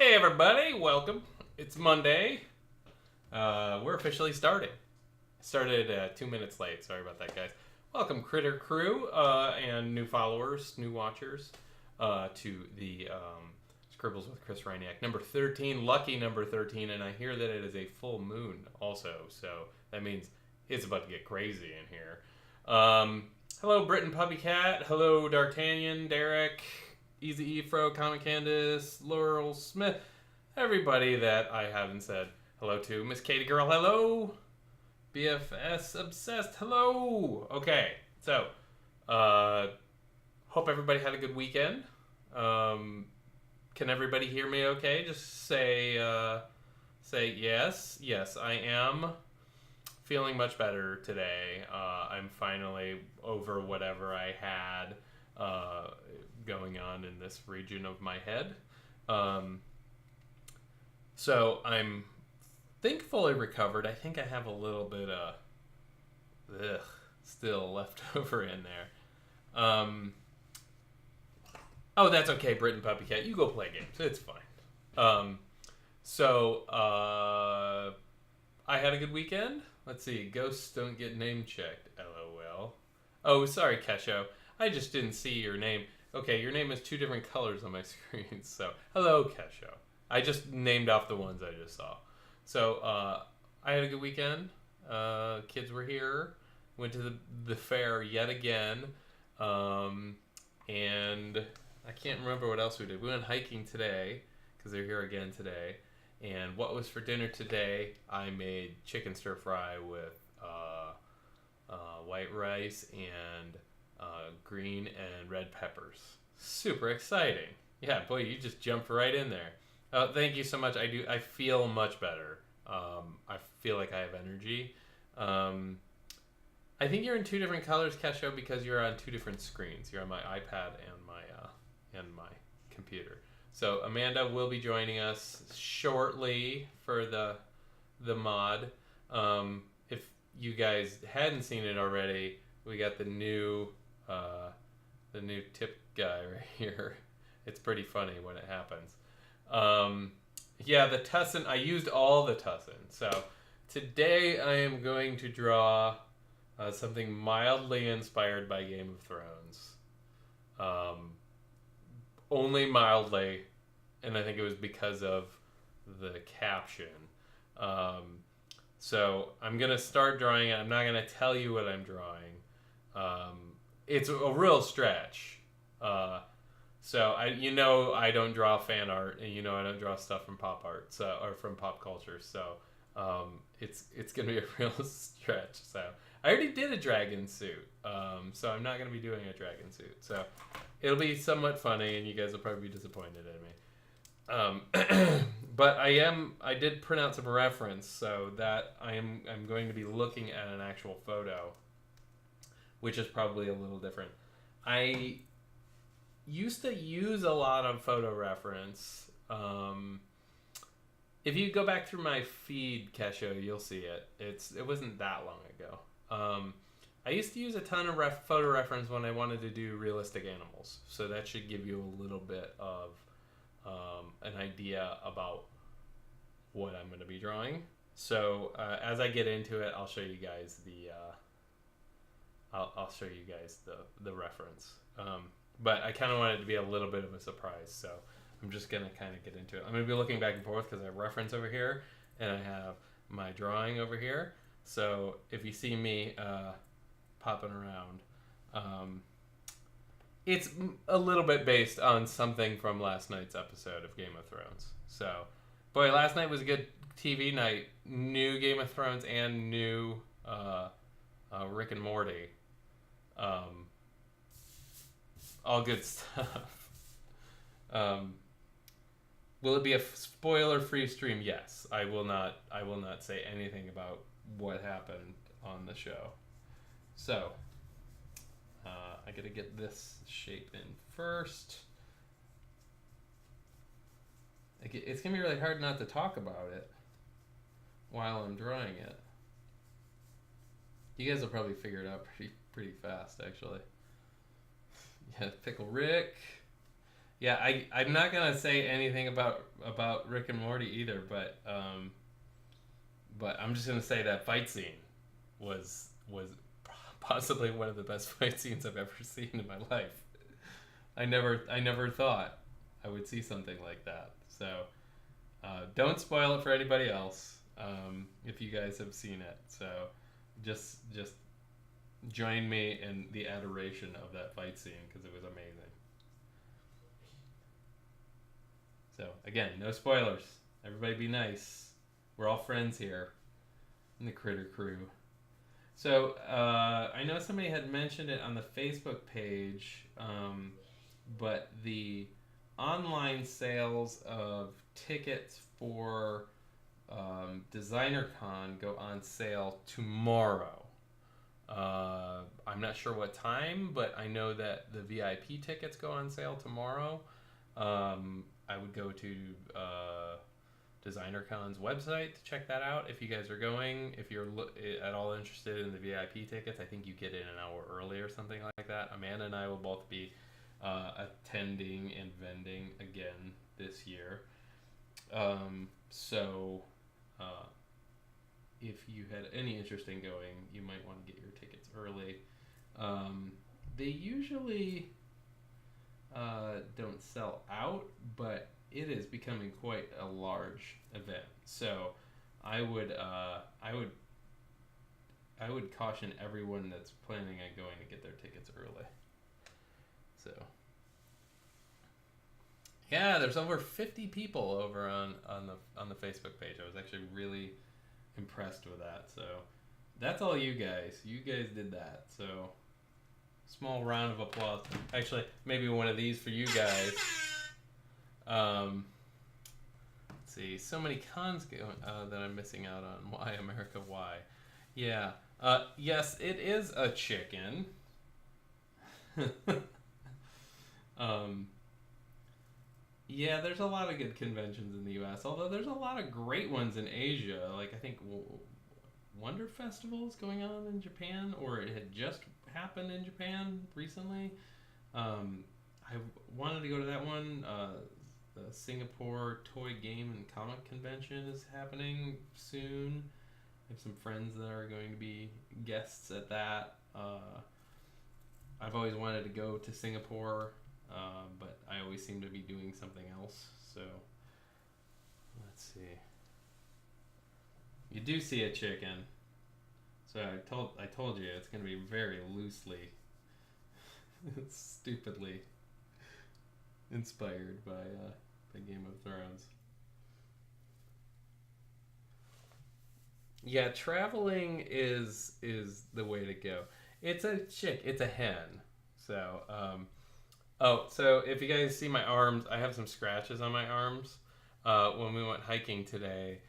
Hey everybody, welcome. It's Monday. We're officially starting. Started 2 minutes late. Sorry about that, guys. Welcome, Critter Crew, and new followers, new watchers, to the Scribbles with Chris Ryniak. Number 13, lucky number 13, and I hear that it is a full moon also, so that means it's about to get crazy in here. Hello, Brit and Puppy Cat. Hello, D'Artagnan, Derek, Easy Efro, Comic Candace, Laurel Smith, everybody that I haven't said hello to. Miss Katie Girl, hello. BFS Obsessed, hello. Okay, so hope everybody had a good weekend. Can everybody hear me okay? Just say yes. Yes, I am feeling much better today. I'm finally over whatever I had going on in this region of my head. So I'm fully recovered. I think I have a little bit of still left over in there. Oh, that's okay, Brit and Puppy Cat. You go play games. It's fine. So I had a good weekend. Let's see. Ghosts don't get name checked. LOL. Oh, sorry, Kesho. I just didn't see your name. Okay, your name has two different colors on my screen. So, hello, Kesho. I just named off the ones I just saw. So, I had a good weekend. Kids were here. Went to the fair yet again. And I can't remember what else we did. We went hiking today because they're here again today. And what was for dinner today? I made chicken stir fry with white rice and green and red peppers. Super exciting. Yeah, boy, you just jumped right in there. Thank you so much. I feel much better. I feel like I have energy. I think you're in two different colors, Kesho, because you're on two different screens. You're on my iPad and my computer. So Amanda will be joining us shortly for the mod. If you guys hadn't seen it already, we got the new tip guy right here. It's pretty funny when it happens. Yeah, the tussin. I used all the tussin. So today I am going to draw something mildly inspired by Game of Thrones. Only mildly, and I think it was because of the caption. So I'm gonna start drawing it. I'm not gonna tell you what I'm drawing. It's a real stretch. So I don't draw fan art, and I don't draw stuff from pop art, or from pop culture. So it's gonna be a real stretch. So I already did a dragon suit, so I'm not gonna be doing a dragon suit. So it'll be somewhat funny, and you guys will probably be disappointed in me. But I did print out some reference, so that I'm going to be looking at an actual photo, which is probably a little different. I used to use a lot of photo reference. If you go back through my feed, Kesho, you'll see it. It wasn't that long ago. I used to use a ton of photo reference when I wanted to do realistic animals. So that should give you a little bit of an idea about what I'm going to be drawing. So as I get into it, I'll show you guys I'll show you guys the reference. But I kind of want it to be a little bit of a surprise. So I'm just going to kind of get into it. I'm going to be looking back and forth because I have reference over here and I have my drawing over here. So if you see me popping around, it's a little bit based on something from last night's episode of Game of Thrones. So, boy, last night was a good TV night. New Game of Thrones and new Rick and Morty. All good stuff. Will it be a spoiler-free stream? Yes. I will not say anything about what happened on the show. So, I gotta get this shape in first. It's gonna be really hard not to talk about it while I'm drawing it. You guys will probably figure it out pretty fast, actually. Yeah, Pickle Rick. Yeah, I'm not gonna say anything about Rick and Morty either, but I'm just gonna say that fight scene was possibly one of the best fight scenes I've ever seen in my life. I never thought I would see something like that. So don't spoil it for anybody else if you guys have seen it. So just join me in the adoration of that fight scene because it was amazing. So again, no spoilers. Everybody be nice. We're all friends here in the Critter Crew. So I know somebody had mentioned it on the Facebook page, but the online sales of tickets for Designer Con go on sale tomorrow. I'm not sure what time, but I know that the VIP tickets go on sale tomorrow. I would go to DesignerCon's website to check that out if you guys are going. If you're at all interested in the VIP tickets, I think you get in an hour early or something like that. Amanda and I will both be attending and vending again this year. So if you had any interest in going, you might want to get your tickets early. They usually don't sell out, but it is becoming quite a large event. So I would caution everyone that's planning on going to get their tickets early. So yeah, there's over 50 people over on the Facebook page. I was actually really impressed with that. So that's all you guys. You guys did that. So small round of applause. Actually, maybe one of these for you guys. Let's see. So many cons that I'm missing out on. Why America? Why? Yeah. Yes, it is a chicken. Yeah, there's a lot of good conventions in the U.S., although there's a lot of great ones in Asia. Like, I think Wonder Festival is going on in Japan, or it had just happened in Japan recently. I wanted to go to that one. The Singapore Toy Game and Comic Convention is happening soon. I have some friends that are going to be guests at that. I've always wanted to go to Singapore, but I always seem to be doing something else. So let's see. You do see a chicken. So I told you it's going to be very loosely, stupidly inspired by Game of Thrones. Yeah, traveling is the way to go. It's a chick. It's a hen. So so if you guys see my arms, I have some scratches on my arms. When we went hiking today,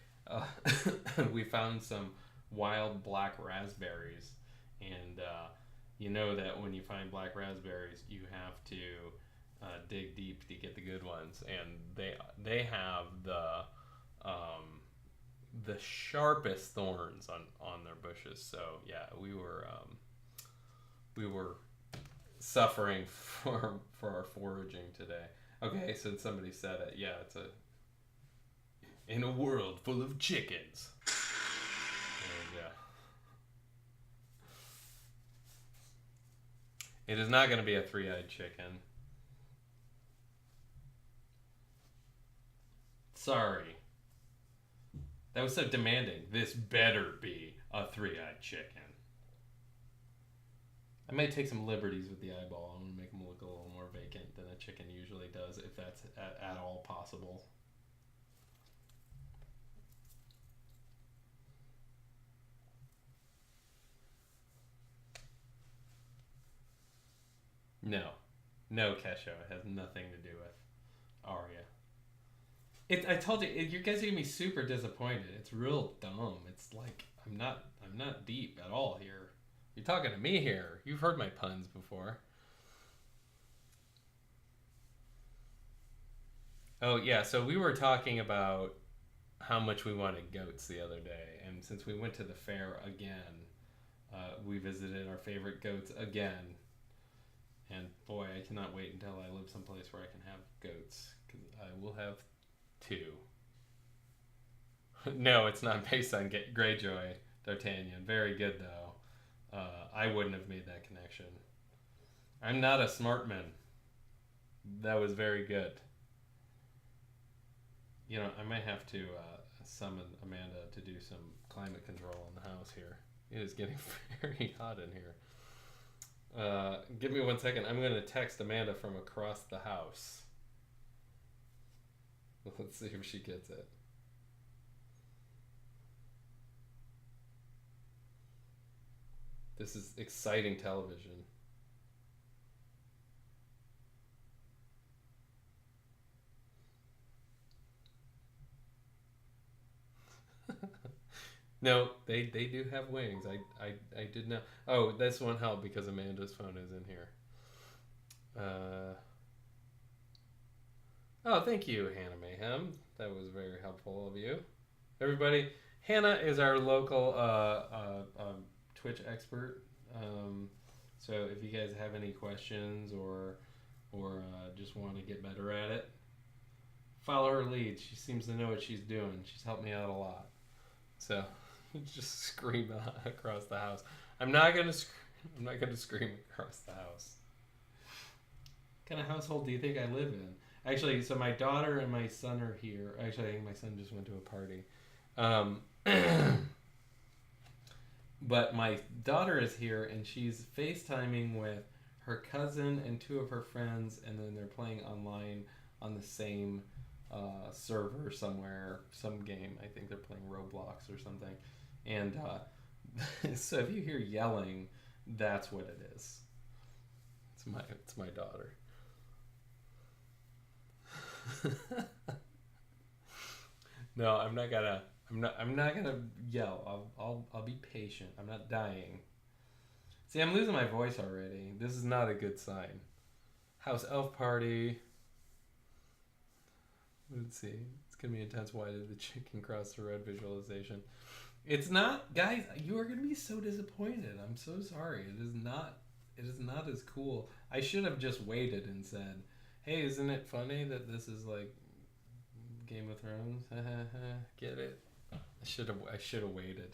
we found some wild black raspberries, and you know that when you find black raspberries, you have to dig deep to get the good ones, and they have the sharpest thorns on their bushes. So yeah, we were suffering for our foraging today. Okay, so somebody said it. Yeah, it's in a world full of chickens. And, it is not going to be a three-eyed chicken. Sorry. That was so demanding. This better be a three-eyed chicken. I might take some liberties with the eyeball. I'm going to make them look a little more vacant than a chicken usually does, if that's at all possible. No, Kesho. It has nothing to do with Arya. I told you, you guys are gonna be super disappointed. It's real dumb. It's like I'm not deep at all here. You're talking to me here. You've heard my puns before. Oh yeah, so we were talking about how much we wanted goats the other day, and since we went to the fair again, we visited our favorite goats again, And boy, I cannot wait until I live someplace where I can have goats, because I will have 2. No, it's not based on Greyjoy, D'Artagnan. Very good, though. I wouldn't have made that connection. I'm not a smart man. That was very good. You know, I might have to summon Amanda to do some climate control in the house here. It is getting very hot in here. Give me 1 second. I'm going to text Amanda from across the house. Let's see if she gets it. This is exciting television. No, they do have wings. I did not. Oh, this won't help because Amanda's phone is in here. Oh, thank you, Hannah Mayhem. That was very helpful of you. Everybody, Hannah is our local Twitch expert. So if you guys have any questions or just want to get better at it, follow her lead. She seems to know what she's doing. She's helped me out a lot. So just scream across the house. I'm not gonna scream across the house. What kind of household do you think I live in? Actually, so my daughter and my son are here. Actually, I think my son just went to a party. But my daughter is here, and she's FaceTiming with her cousin and 2 of her friends, and then they're playing online on the same server somewhere, some game. I think they're playing Roblox or something. And so if you hear yelling, that's what it is. It's my daughter. No, I'm not gonna yell. I'll be patient. I'm not dying. See, I'm losing my voice already. This is not a good sign. House elf party. Let's see. It's gonna be intense. Why did the chicken cross the road visualization? It's not, guys. You are gonna be so disappointed. I'm so sorry. It is not as cool. I should have just waited and said, "Hey, isn't it funny that this is like Game of Thrones?" Get it? I should have waited.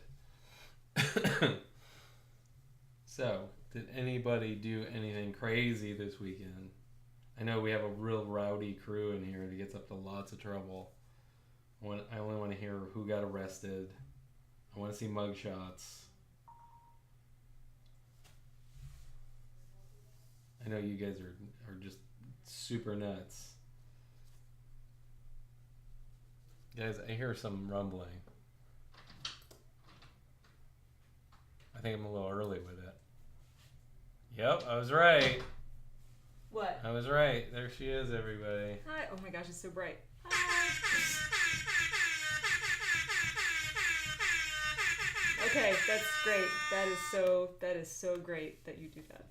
So, did anybody do anything crazy this weekend? I know we have a real rowdy crew in here that gets up to lots of trouble. I only want to hear who got arrested. I want to see mugshots. I know you guys are just super nuts. Guys, I hear some rumbling. I think I'm a little early with it. Yep, I was right. What? I was right. There she is, everybody. Hi. Oh my gosh, it's so bright. Hi. Okay, that's great. That is so great that you do that.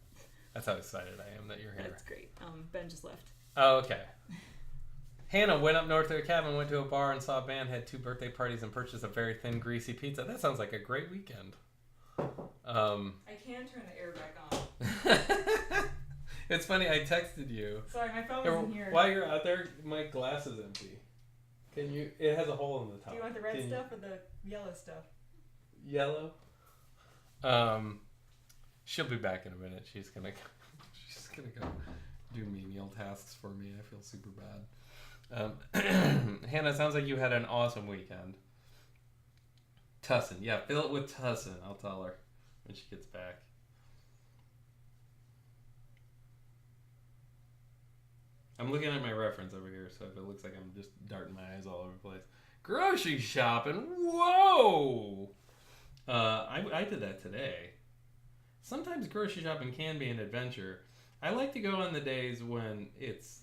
That's how excited I am that you're here. That's great. Ben just left. Oh, okay. Hannah went up north to a cabin, went to a bar and saw a band, had 2 birthday parties, and purchased a very thin, greasy pizza. That sounds like a great weekend. I can turn the air back on. It's funny, I texted you. Sorry, my phone was in here. While you're out there, my glass is empty. Can you? It has a hole in the top. Do you want the red stuff or the yellow stuff? Yellow. She'll be back in a minute. She's gonna go do menial tasks for me. I feel super bad. Hannah, sounds like you had an awesome weekend. Tussin, yeah, fill it with Tussin. I'll tell her when she gets back. I'm looking at my reference over here, so if it looks like I'm just darting my eyes all over the place. Grocery shopping, whoa! I did that today. Sometimes grocery shopping can be an adventure. I like to go on the days when it's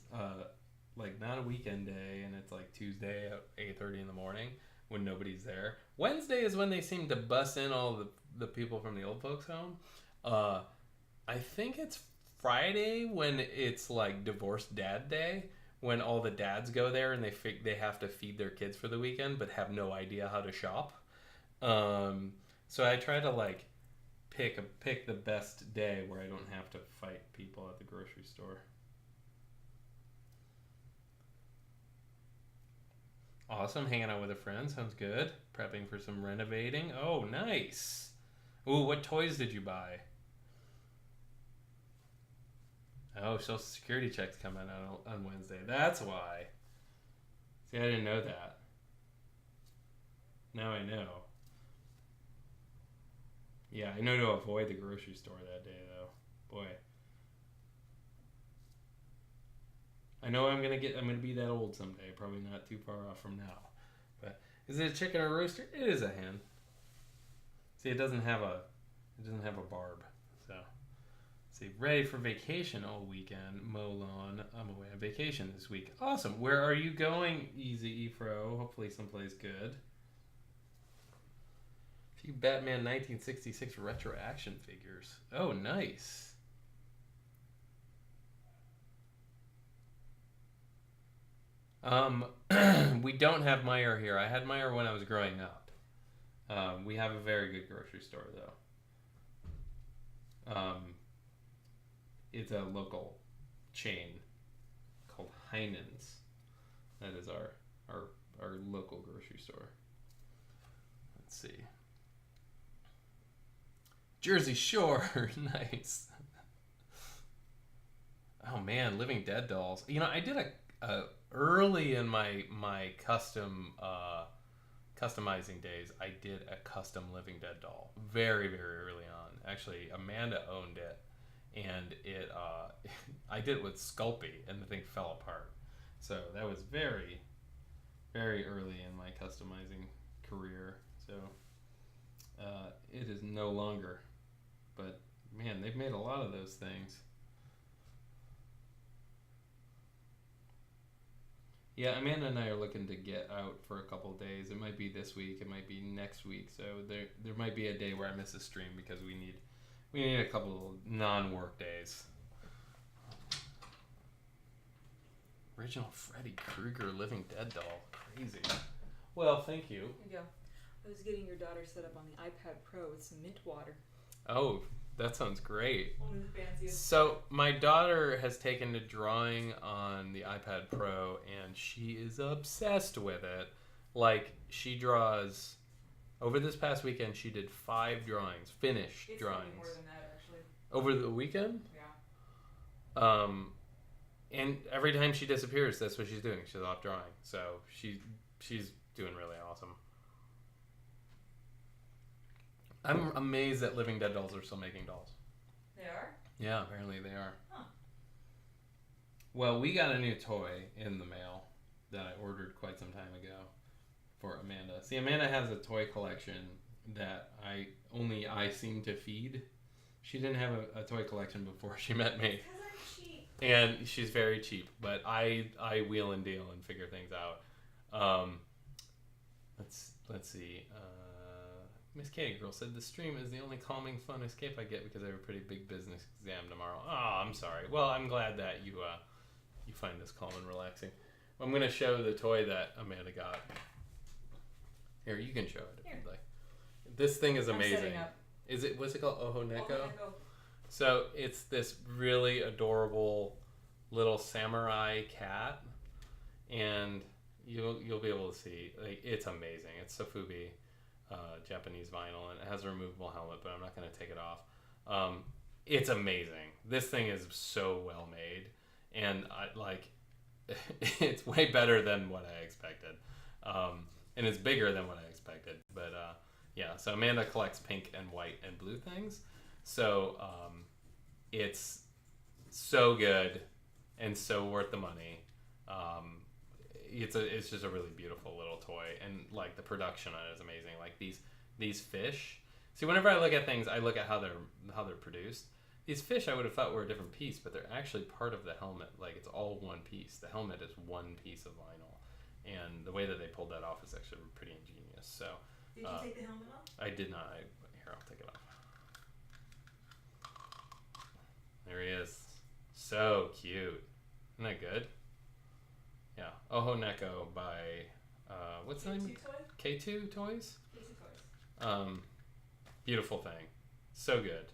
like not a weekend day and it's like Tuesday at 8:30 in the morning when nobody's there. Wednesday is when they seem to bust in all the people from the old folks home. I think it's Friday when it's like divorced dad day, when all the dads go there and they have to feed their kids for the weekend but have no idea how to shop. So I try to like pick the best day where I don't have to fight people at the grocery store. Awesome, hanging out with a friend sounds good. Prepping for some renovating. Oh, nice. Ooh, what toys did you buy? Oh, Social Security checks coming on Wednesday. That's why. See, I didn't know that. Now I know. Yeah, I know to avoid the grocery store that day, though. Boy. I know I'm gonna be that old someday. Probably not too far off from now. But is it a chicken or a rooster? It is a hen. See, it doesn't have a barb. So, see, ready for vacation all weekend. Mow lawn. I'm away on vacation this week. Awesome. Where are you going, Easy Efro? Hopefully someplace good. A few Batman 1966 retro action figures. Oh, nice. We don't have Meijer here. I had Meijer when I was growing up. We have a very good grocery store, though. It's a local chain called Heinen's. That is our local grocery store. Let's see. Jersey Shore, nice. Oh man, Living Dead dolls. You know, I did a early in my customizing days, I did a custom Living Dead doll very, very early on. Actually, Amanda owned it, and it I did it with Sculpey, and the thing fell apart. So that was very, very early in my customizing career. So it is no longer, but man, they've made a lot of those things. Yeah, Amanda and I are looking to get out for a couple of days. It might be this week. It might be next week. So there might be a day where I miss a stream because we need a couple of non-work days. Original Freddy Krueger Living Dead doll. Crazy. Well, thank you. There you go. I was getting your daughter set up on the iPad Pro with some mint water. Oh, that sounds great. Only the fanciest. So my daughter has taken to drawing on the iPad Pro, and she is obsessed with it. Like, she draws. Over this past weekend, she did 5 drawings, finished drawings. More than that, actually. Over the weekend? Yeah. And every time she disappears, that's what she's doing. She's off drawing. So she's doing really awesome. I'm amazed that Living Dead dolls are still making dolls. They are? Yeah, apparently they are. Huh. Well, we got a new toy in the mail that I ordered quite some time ago for Amanda. See, Amanda has a toy collection that I seem to feed. She didn't have a toy collection before she met me. Because I'm cheap. And she's very cheap, but I wheel and deal and figure things out. Let's see. Miss Katie Girl said the stream is the only calming, fun escape I get because I have a pretty big business exam tomorrow. Oh, I'm sorry. Well, I'm glad that you find this calm and relaxing. I'm gonna show the toy that Amanda got. Here, you can show it if you'd like. This thing is amazing. What's it called? Oho Neko? So it's this really adorable little samurai cat, and you'll be able to see, like, it's amazing. It's Sofubi. Japanese vinyl, and it has a removable helmet, but I'm not going to take it off. It's amazing. This thing is so well made, and it's way better than what I expected, and it's bigger than what I expected. But yeah, so Amanda collects pink and white and blue things, so it's so good and so worth the money. It's just a really beautiful little toy, and like the production on it is amazing. Like these fish. See, whenever I look at things, I look at how they're produced. These fish I would have thought were a different piece, but they're actually part of the helmet. Like, it's all one piece. The helmet is one piece of vinyl, and the way that they pulled that off is actually pretty ingenious. So did you take the helmet off? I did not. Here, I'll take it off. There he is. So cute. Isn't that good? Yeah, Oho Neko by what's the name? K2 Toys? K2 Toys. K2 Toys. Beautiful thing. So good.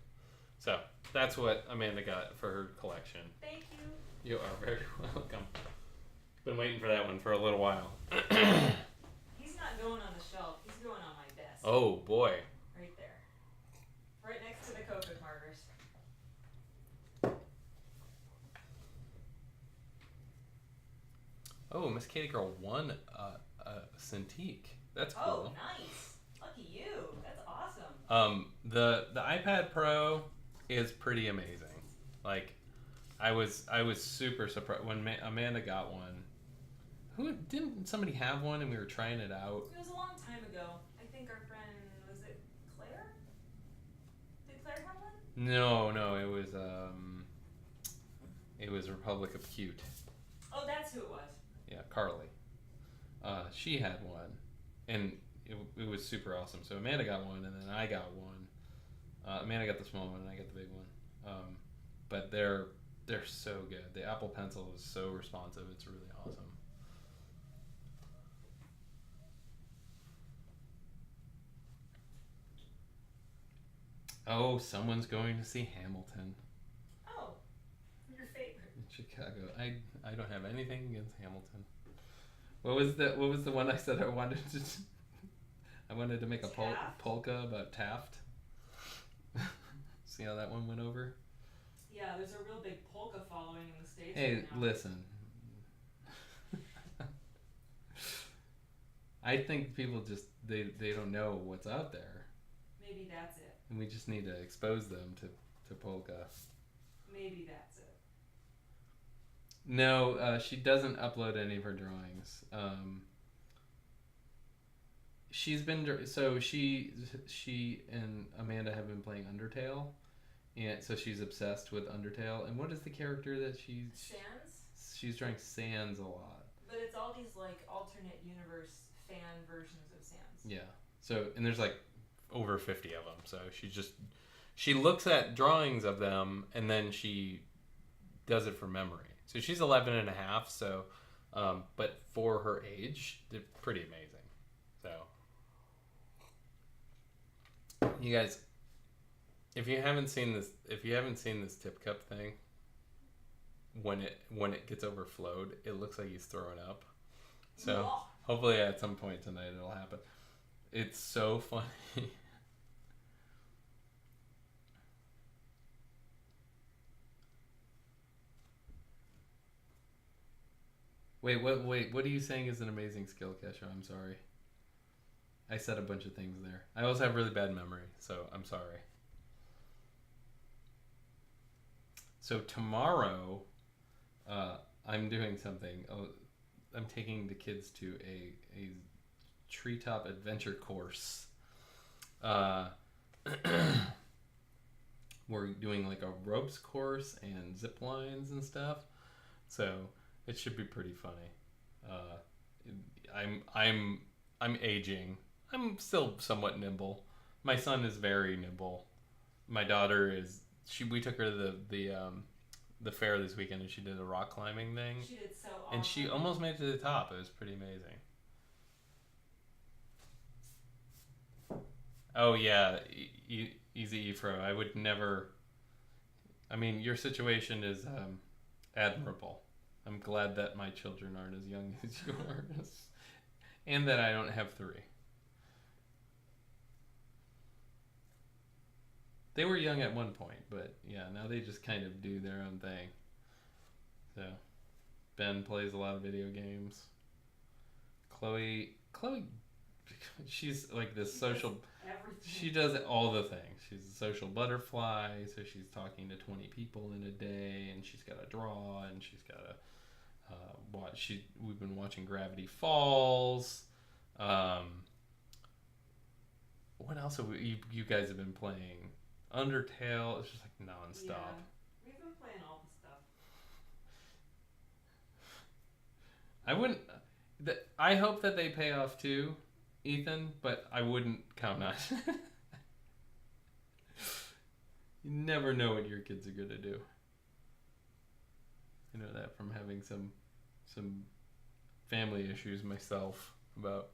So that's what Amanda got for her collection. Thank you. You are very welcome. Been waiting for that one for a little while. He's not going on the shelf. He's going on my desk. Oh boy. Right there. Right next to the Copic markers. Oh, Miss Katie Girl won a Cintiq. That's cool. Oh, nice. Lucky you. That's awesome. The iPad Pro is pretty amazing. Like, I was super surprised when Amanda got one. Who didn't somebody have one and we were trying it out? It was a long time ago. I think our friend, was it Claire? Did Claire have one? No, it was Republic of Cute. Oh, that's who it was. Yeah, Carly. She had one, and it was super awesome. So Amanda got one, and then I got one. Amanda got the small one, and I got the big one. But they're so good. The Apple Pencil is so responsive. It's really awesome. Oh, someone's going to see Hamilton. Oh, your favorite. In Chicago. I don't have anything against Hamilton. What was the one I said I wanted to I wanted to make a polka about Taft? See how that one went over? Yeah, there's a real big polka following in the States. Hey, right now. listen. I think people just they don't know what's out there. Maybe that's it. And we just need to expose them to polka. Maybe that's it. No, she doesn't upload any of her drawings. She's been she and Amanda have been playing Undertale, and so she's obsessed with Undertale. And what is the character that Sans? She's drawing Sans a lot. But it's all these like alternate universe fan versions of Sans. Yeah. So and there's like over 50 of them. So she looks at drawings of them and then she does it from memory. So she's 11 and a half. So, but for her age, they're pretty amazing. So, you guys, if you haven't seen this tip cup thing, when it gets overflowed, it looks like he's throwing up. So hopefully at some point tonight it'll happen. It's so funny. Wait, what are you saying is an amazing skill, Kesha? I'm sorry. I said a bunch of things there. I also have really bad memory, so I'm sorry. So tomorrow, I'm doing something. I'm taking the kids to a treetop adventure course. We're doing like a ropes course and zip lines and stuff. So it should be pretty funny. I'm aging. I'm still somewhat nimble. My son is very nimble. My daughter is. We took her to the fair this weekend and she did a rock climbing thing. She did so awesome. And she almost made it to the top. It was pretty amazing. Oh yeah, easy Efro. I would never. I mean, your situation is admirable. I'm glad that my children aren't as young as yours, and that I don't have 3. They were young at one point, but yeah, now they just kind of do their own thing. So, Ben plays a lot of video games. Chloe, she's like this social. Everything. She does all the things. She's a social butterfly, so she's talking to 20 people in a day, and she's got to draw, and she's got to watch. We've been watching Gravity Falls. What else have you guys have been playing? Undertale. It's just like nonstop. Yeah, we've been playing all the stuff. I wouldn't. I hope that they pay off too, Ethan. But I wouldn't count on. You never know what your kids are gonna do. I know that from having some family issues myself about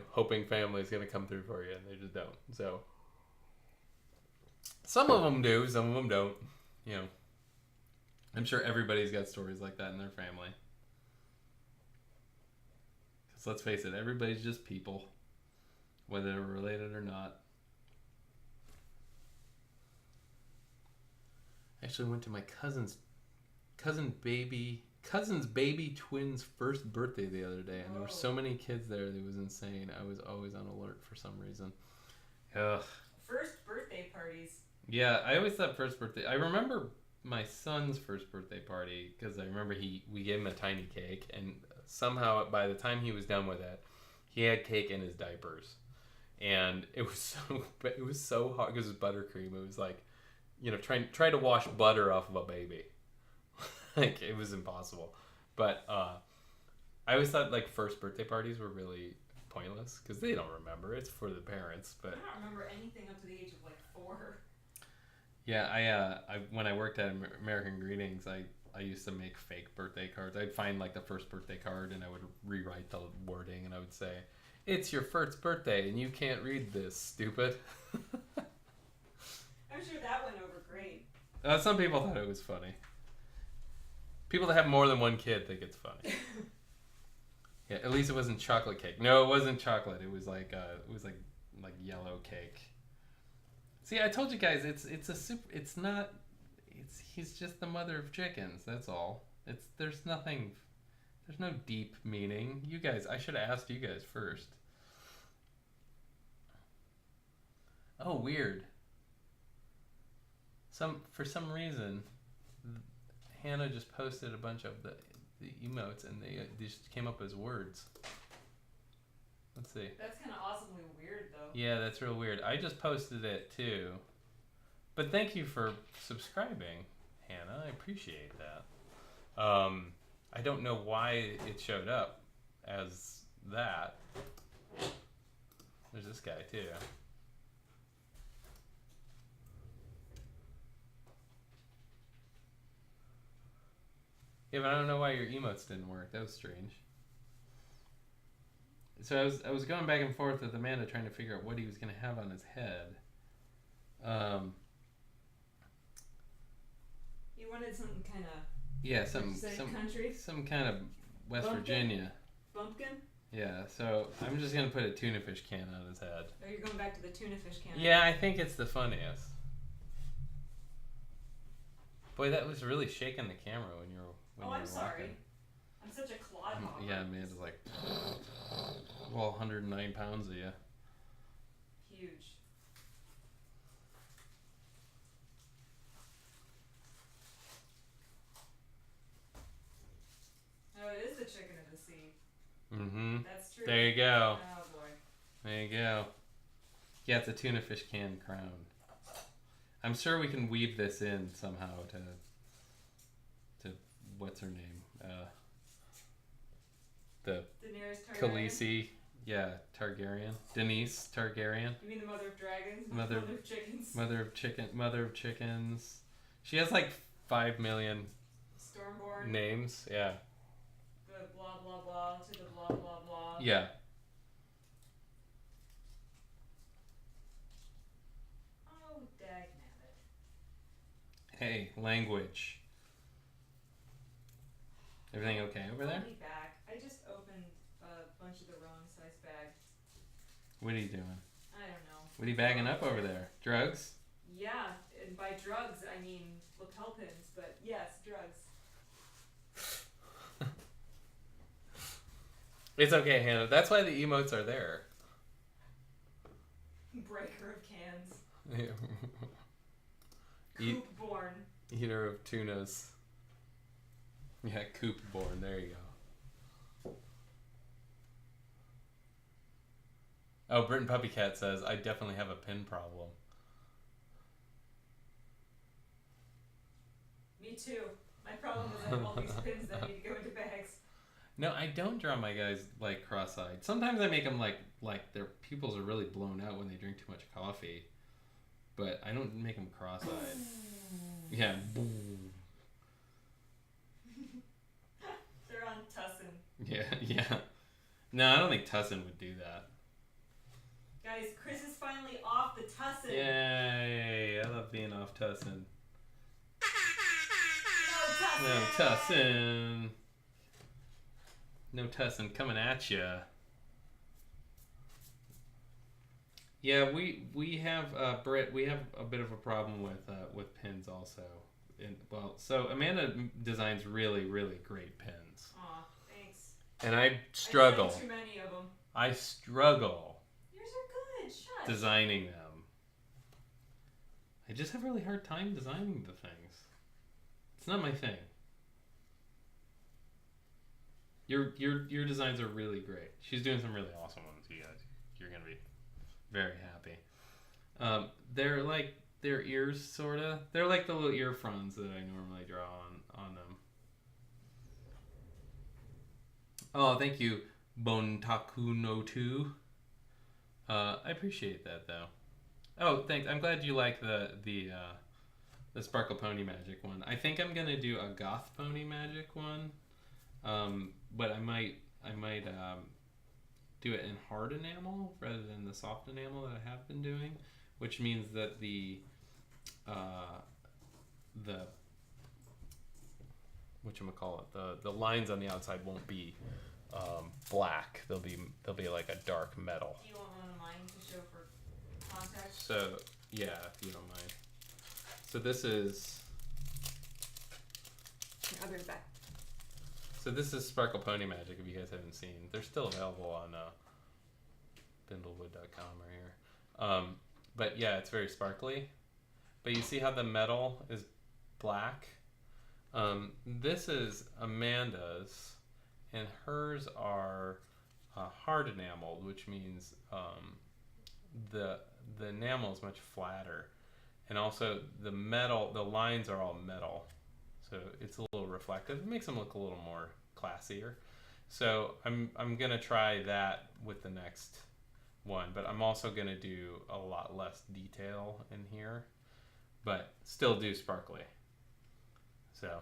hoping family is gonna come through for you and they just don't. So Some of them do, some of them don't. You know, I'm sure everybody's got stories like that in their family. Because let's face it, everybody's just people, whether they're related or not. I actually went to my cousin's baby twin's first birthday the other day, and there were so many kids there that it was insane. I was always on alert for some reason. Ugh. First birthday parties. Yeah, I always thought first birthday. I remember my son's first birthday party because I remember we gave him a tiny cake, and somehow by the time he was done with it, he had cake in his diapers, and it was so hard because it was buttercream. It was like, you know, try to wash butter off of a baby. Like, it was impossible. But I always thought like first birthday parties were really pointless because they don't remember. It's for the parents. But I don't remember anything up to the age of like 4. yeah, I when I worked at American Greetings, I used to make fake birthday cards. I'd find like the first birthday card and I would rewrite the wording and I would say, "It's your first birthday and you can't read this, stupid." I'm sure that went over great. Some people thought it was funny. People that have more than one kid think it's funny. Yeah, at least it wasn't chocolate cake. No, it wasn't chocolate. It was like yellow cake. See, I told you guys, it's not. He's just the mother of chickens. That's all. There's no deep meaning. You guys, I should have asked you guys first. Oh, weird. For some reason, Hannah just posted a bunch of the emotes, and they just came up as words. Let's see. That's kind of awesomely weird, though. Yeah, that's real weird. I just posted it too. But thank you for subscribing, Hannah. I appreciate that. I don't know why it showed up as that. There's this guy too. Yeah, but I don't know why your emotes didn't work. That was strange. So I was going back and forth with Amanda trying to figure out what he was going to have on his head. You wanted something kind of... Yeah, some country? some kind of West Bumpkin? Virginia. Bumpkin? Yeah, so I'm just going to put a tuna fish can on his head. Oh, you're going back to the tuna fish can. Yeah, I think it's the funniest. Boy, that was really shaking the camera when you were I'm sorry. I'm such a clodhopper. Yeah, Amanda's like, well, 109 pounds of you. Huge. Oh, it is the chicken of the sea. Mm-hmm. That's true. There you go. Oh, boy. There you go. Yeah, it's a tuna fish can crown. I'm sure we can weave this in somehow to what's her name? The Daenerys Targaryen? Khaleesi. Yeah, Targaryen. Denise Targaryen. You mean the mother of dragons? Mother of chickens? Mother of chickens. She has like 5 million Stormborn? names. Yeah. The blah blah blah to the blah blah blah. Yeah. Oh, dagnabbit. Hey, language. Everything okay over there? I'll be back. I just opened a bunch of the wrong size bags. What are you doing? I don't know. What are you bagging up over there? Drugs? Yeah, and by drugs I mean lapel pins, but yes, drugs. It's okay, Hannah. That's why the emotes are there. Breaker of cans. Eat, Coop-born. eater of tunas. Yeah, coop-born. There you go. Oh, Britain Puppy Cat says, I definitely have a pin problem. Me too. My problem is I have all these pins that need to go into bags. No, I don't draw my guys like cross-eyed. Sometimes I make them like their pupils are really blown out when they drink too much coffee. But I don't make them cross-eyed. Yeah. They're on Tussin. Yeah. No, I don't think Tussin would do that. Guys, Chris is finally off the tussin. Yay! I love being off tussin. No tussin. No tussin. No tussin coming at ya. Yeah, we have Britt. We have a bit of a problem with pins also. So Amanda designs really great pins. Aw, thanks. And I struggle. I designed too many of them. I struggle Yours are good. Shut. designing them. I just have a really hard time designing the things. It's not my thing. Your designs are really great. She's doing some really awesome ones, you guys. You're gonna be very happy. They're like their ears, sorta. They're like the little ear fronds that I normally draw on them. Oh, thank you, Bontaku-no-tu. I appreciate that though. Oh, thanks. I'm glad you like the Sparkle Pony Magic one. I think I'm gonna do a Goth Pony Magic one, but I might do it in hard enamel rather than the soft enamel that I have been doing, which means that the whatchamacallit, the lines on the outside won't be black. They'll be like a dark metal. Do you want one of mine to show for context? So yeah, if you don't mind. So this is. I'll bring it back. So this is Sparkle Pony Magic. If you guys haven't seen, they're still available on bindlewood.com right here. But yeah, it's very sparkly. But you see how the metal is black? This is Amanda's, and hers are hard enameled, which means the enamel is much flatter, and also the lines are all metal, so it's a little reflective. It makes them look a little more classier. So I'm gonna try that with the next one, but I'm also gonna do a lot less detail in here, but still do sparkly. So.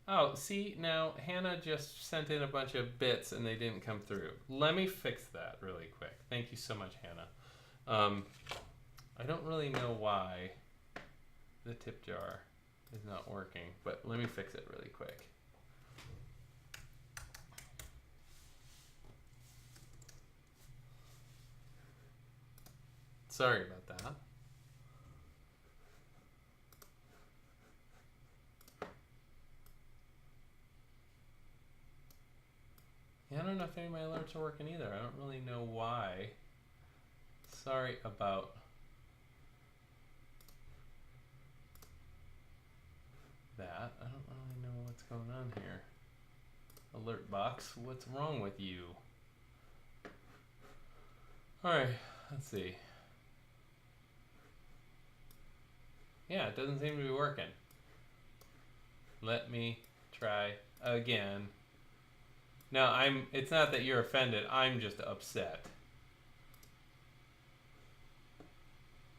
Oh, see, now Hannah just sent in a bunch of bits and they didn't come through. Let me fix that really quick. Thank you so much, Hannah. I don't really know why the tip jar is not working, but let me fix it really quick. Sorry about that. Yeah, I don't know if any of my alerts are working either. I don't really know why. Sorry about that. I don't really know what's going on here. Alert box, what's wrong with you? Alright, let's see. Yeah, it doesn't seem to be working. Let me try again. No, it's not that you're offended, I'm just upset.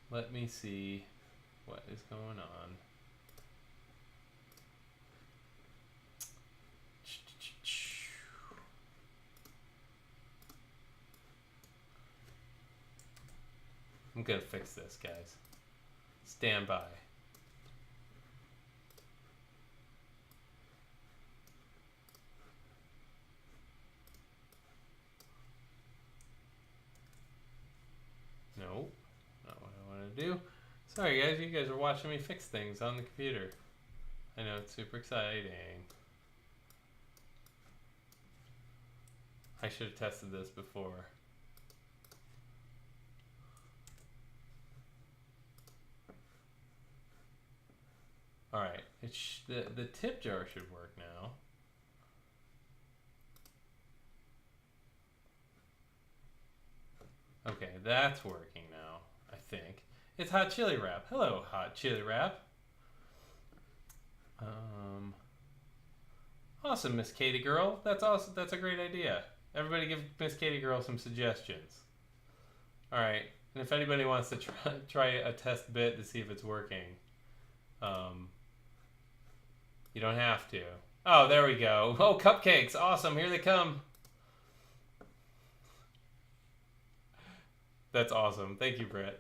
Let me see what is going on. I'm gonna fix this, guys. Stand by. No, not what I want to do. Sorry guys, you guys are watching me fix things on the computer. I know, it's super exciting. I should have tested this before. Alright, the tip jar should work now. Okay, that's working now, I think. It's Hot Chili Wrap. Hello, Hot Chili Wrap. Awesome, Miss Katie Girl. That's awesome. That's a great idea. Everybody give Miss Katie Girl some suggestions. Alright, and if anybody wants to try a test bit to see if it's working, you don't have to. Oh, there we go. Oh, cupcakes. Awesome. Here they come. That's awesome. Thank you, Brett.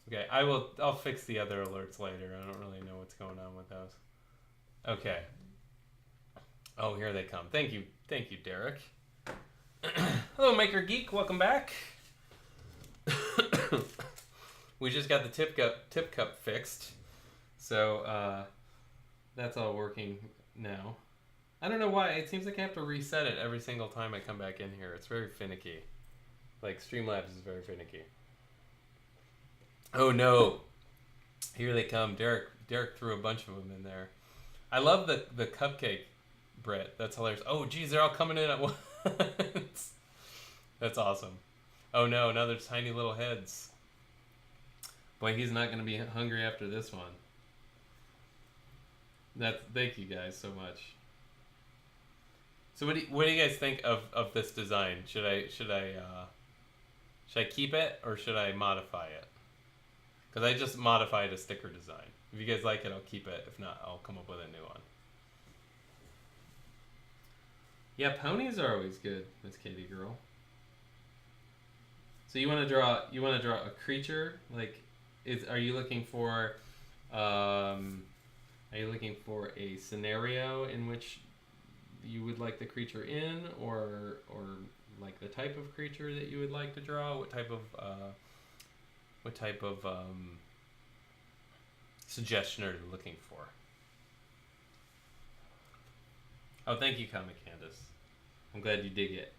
Okay, I'll fix the other alerts later. I don't really know what's going on with those. Okay. Oh, here they come. Thank you, Derek. Hello, Maker Geek. Welcome back. We just got the tip cup fixed, so that's all working now. I don't know why. It seems like I have to reset it every single time I come back in here. It's very finicky. Like Streamlabs is very finicky. Oh no! Here they come. Derek threw a bunch of them in there. I love the cupcake, Brett. That's hilarious. Oh geez, they're all coming in at once. That's awesome. Oh no, now they're tiny little heads. Boy, he's not going to be hungry after this one. Thank you guys so much. So what do you guys think of this design? Should I keep it or should I modify it? Because I just modified a sticker design. If you guys like it, I'll keep it. If not, I'll come up with a new one. Yeah, ponies are always good, Miss Katie girl. So you want to draw a creature? Like, are you looking for a scenario in which you would like the creature in, or like the type of creature that you would like to draw? What type of suggestion are you looking for? Oh, thank you, Comic Candace. I'm glad you dig it.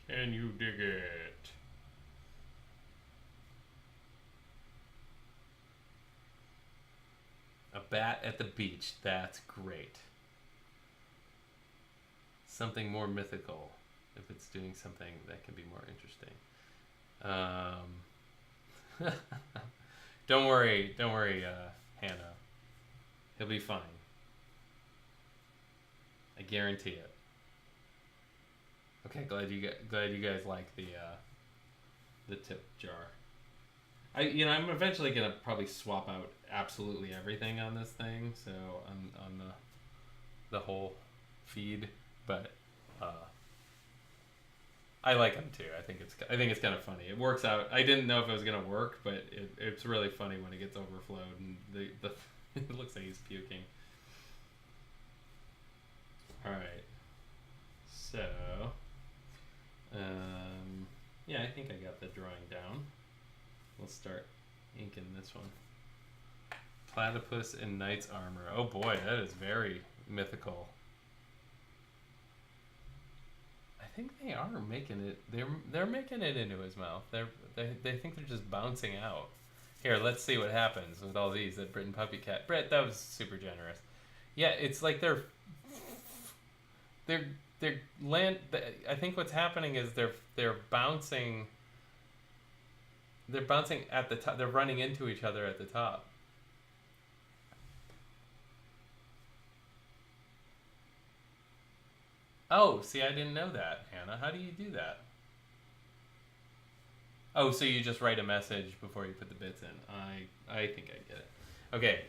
Can you dig it? A bat at the beach. That's great. Something more mythical, if it's doing something that can be more interesting. Don't worry, Hannah. He'll be fine. I guarantee it. Okay, glad you guys like the tip jar. I'm eventually gonna probably swap out absolutely everything on this thing, so on the whole feed, but I like them too. I think it's kind of funny. It works out. I didn't know if it was gonna work, but it's really funny when it gets overflowed and the it looks like he's puking. All right, so yeah, I think I got the drawing down. We'll start inking this one. Platypus in knight's armor. Oh boy, that is very mythical. I think they are making it. They're making it into his mouth. They think they're just bouncing out. Here, let's see what happens with all these. That Britain puppy cat. Brett, that was super generous. Yeah, it's like they're land. I think what's happening is they're bouncing. They're bouncing at the top. They're running into each other at the top. Oh, see, I didn't know that, Hannah. How do you do that? Oh, so you just write a message before you put the bits in. I think I get it. Okay,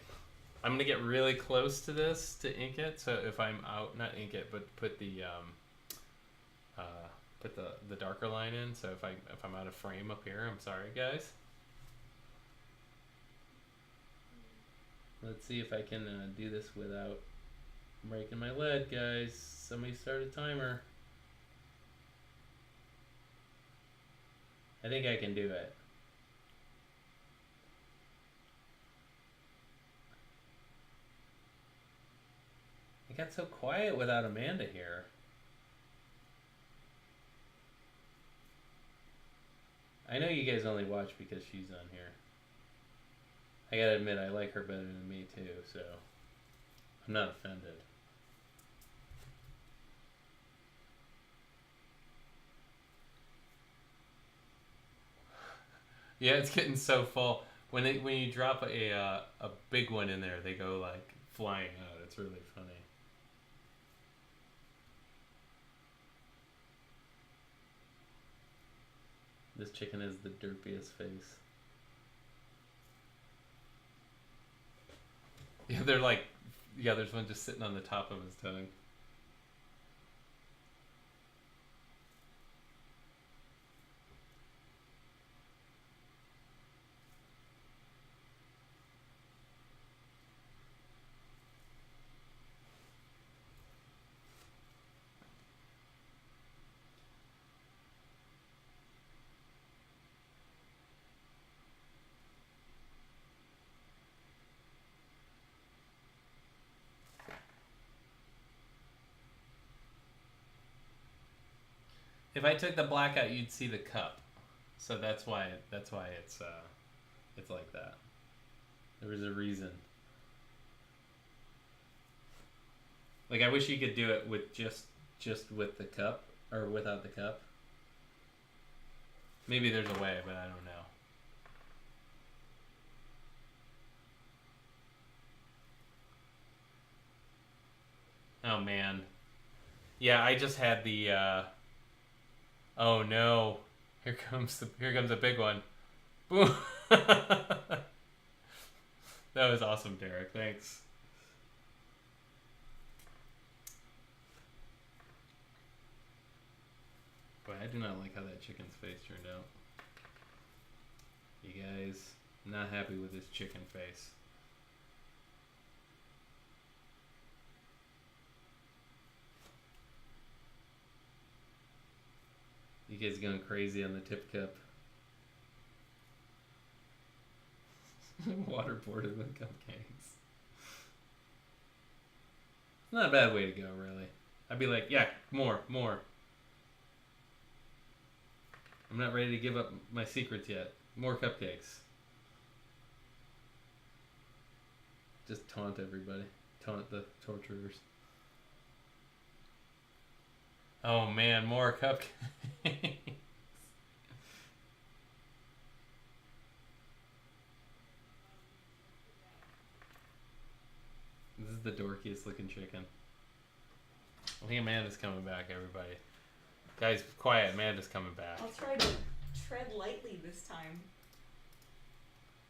I'm gonna get really close to this to ink it. So if I'm out, not ink it, but put the darker line in. So if I'm out of frame up here, I'm sorry, guys. Let's see if I can do this without breaking my lead, guys. Somebody start a timer. I think I can do it. It got so quiet without Amanda here. I know you guys only watch because she's on here. I gotta admit, I like her better than me too, so I'm not offended. Yeah, it's getting so full. When you drop a big one in there, they go like flying out. It's really funny. This chicken is the derpiest face. Yeah, they're like, yeah, there's one just sitting on the top of his tongue. If I took the black out, you'd see the cup. So that's why it's like that. There was a reason. Like I wish you could do it with just with the cup or without the cup. Maybe there's a way, but I don't know. Oh man. Yeah, I just had the oh no. Here comes a big one. Boom. That was awesome, Derek. Thanks. Boy, I do not like how that chicken's face turned out. You guys, not happy with this chicken face. You guys going crazy on the tip cup. Waterboarded with cupcakes. Not a bad way to go, really. I'd be like, yeah, more. I'm not ready to give up my secrets yet. More cupcakes. Just taunt everybody. Taunt the torturers. Oh man, more cupcakes. This is the dorkiest looking chicken. I think Amanda's coming back, everybody. Guys, quiet. Amanda's coming back. I'll try to tread lightly this time.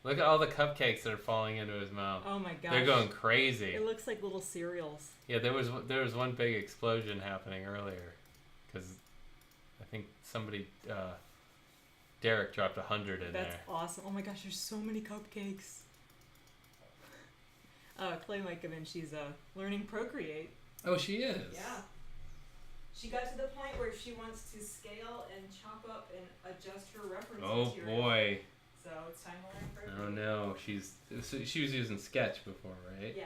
Look at all the cupcakes that are falling into his mouth. Oh my gosh. They're going crazy. It looks like little cereals. Yeah, there was one big explosion happening earlier, because I think somebody, Derek dropped 100 in there. That's awesome. Oh my gosh, there's so many cupcakes. Clay might come in. She's learning Procreate. Oh, she is? Yeah. She got to the point where she wants to scale and chop up and adjust her reference material. Oh boy. So it's time to learn Procreate. Oh no, she was using Sketch before, right? Yeah.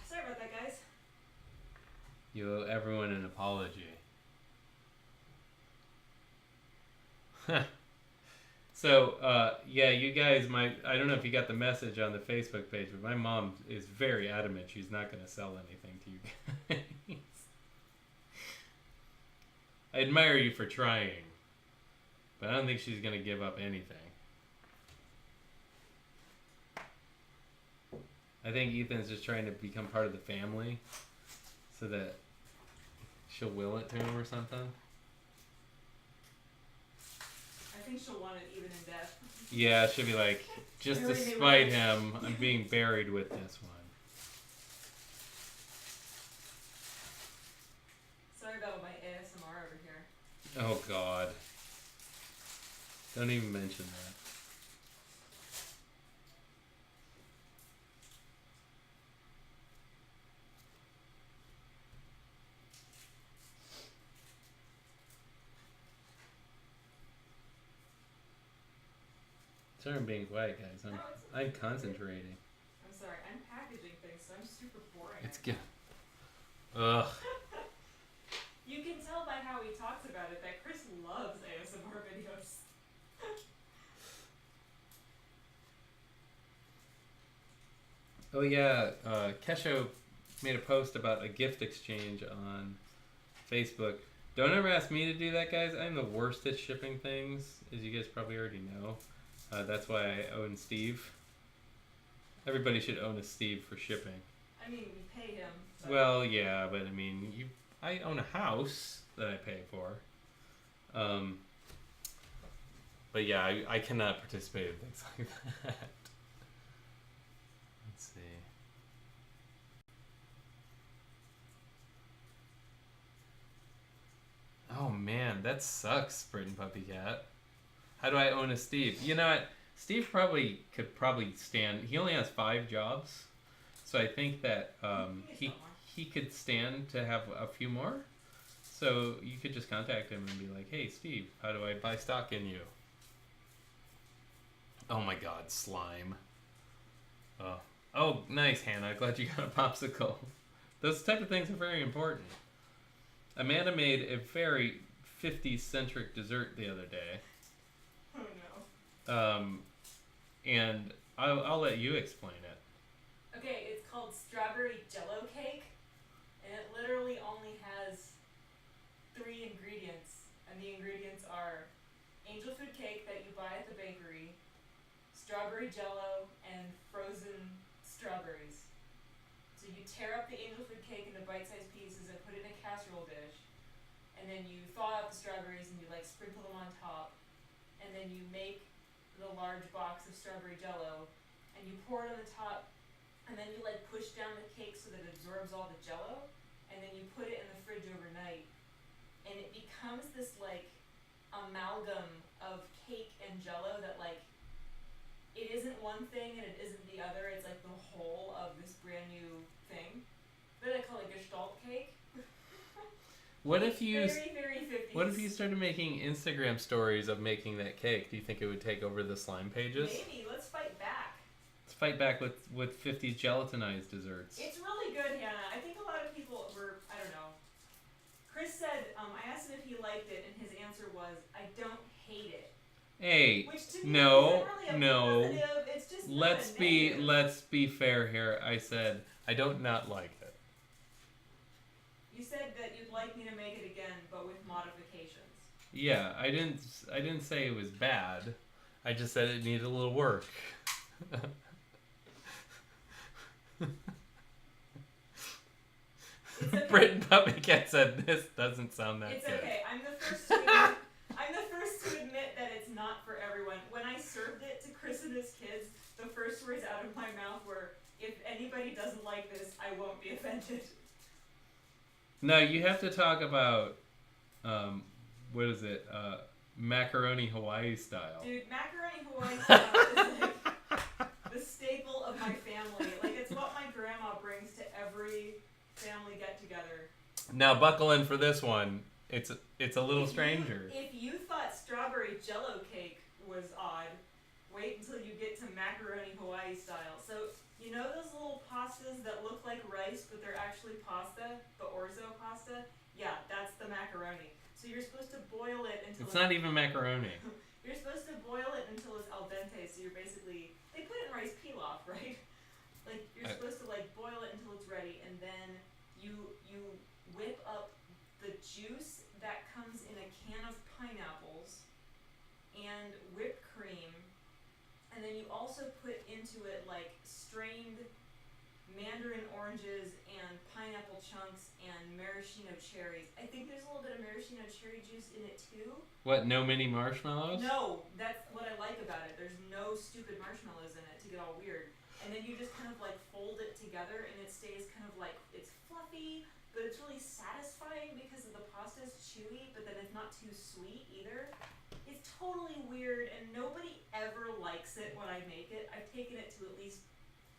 Sorry about that, guys. You owe everyone an apology. So, yeah, you guys might... I don't know if you got the message on the Facebook page, but my mom is very adamant she's not going to sell anything to you guys. I admire you for trying, but I don't think she's going to give up anything. I think Ethan's just trying to become part of the family so that she'll will it to him or something. I think she'll want it even in death. Yeah, she'll be like, just to spite him, I'm being buried with this one. Sorry about my ASMR over here. Oh God. Don't even mention that. Sorry I'm being quiet, guys. I'm concentrating. I'm sorry, I'm packaging things, so I'm super boring. It's good. Ugh. You can tell by how he talks about it that Chris loves ASMR videos. Oh yeah, Kesho made a post about a gift exchange on Facebook. Don't ever ask me to do that, guys. I'm the worst at shipping things, as you guys probably already know. That's why I own Steve. Everybody should own a Steve for shipping. I mean, we pay him. But Well, yeah, but I mean, I own a house that I pay for. But yeah, I cannot participate in things like that. Let's see. Oh man, that sucks, Britain Puppy Cat. How do I own a Steve? You know what? Steve could stand. He only has 5 jobs, so I think that he could stand to have a few more. So you could just contact him and be like, "Hey, Steve, how do I buy stock in you?" Oh my God, slime. Oh, nice, Hannah. Glad you got a popsicle. Those type of things are very important. Amanda made a very, 50s centric dessert the other day. Oh no. And I'll let you explain it. Okay, it's called strawberry jello cake, and it literally only has 3 ingredients, and the ingredients are angel food cake that you buy at the bakery, strawberry jello, and frozen strawberries. So you tear up the angel food cake into bite-sized pieces and put it in a casserole dish, and then you thaw out the strawberries and you like sprinkle them on top, and then you make the large box of strawberry jello, and you pour it on the top, and then you like push down the cake so that it absorbs all the jello, and then you put it in the fridge overnight, and it becomes this like amalgam of cake and jello that like it isn't one thing and it isn't the other. It's like the whole of this brand new thing. What do I call it? Gestalt cake. What if you very, very 50s. What if you started making Instagram stories of making that cake? Do you think it would take over the slime pages? Maybe. Let's fight back. Let's fight back with 50s gelatinized desserts. It's really good, Hannah. I think a lot of people were, I don't know. Chris said, I asked him if he liked it, and his answer was, I don't hate it. Hey, Which to me no, isn't really a no. positive. It's just Let's not a be negative. let's be fair here. I said I don't not like it. You said that you'd like me to make it again, but with modifications. Yeah, I didn't say it was bad. I just said it needed a little work. It's okay. Britton Puppycat said this doesn't sound that It's good. okay. I'm the first to admit that it's not for everyone. When I served it to Chris and his kids, the first words out of my mouth were, "If anybody doesn't like this, I won't be offended." No, you have to talk about what is it? Macaroni Hawaii style. Dude, macaroni Hawaii style is like the staple of my family. Like it's what my grandma brings to every family get together. Now buckle in for this one. It's a little stranger. If you thought strawberry jello cake was odd, wait until you get to macaroni Hawaii style. So you know those little pastas that look like rice but they're actually pasta, the orzo pasta? Yeah, that's the macaroni. So you're supposed to boil it until It's not even macaroni. You're supposed to boil it until it's al dente. So you're basically, they put it in rice pilaf, right? Like you're supposed to like boil it until it's ready, and then you whip up the juice that comes in a can of pineapples and whipped cream, and then you also put into it like strained mandarin oranges and pineapple chunks and maraschino cherries. I think there's a little bit of maraschino cherry juice in it too. What, no mini marshmallows? No, that's what I like about it. There's no stupid marshmallows in it to get all weird. And then you just kind of like fold it together and it stays kind of like, it's fluffy, but it's really satisfying because the pasta is chewy, but then it's not too sweet either. It's totally weird and nobody ever likes it when I make it. I've taken it to at least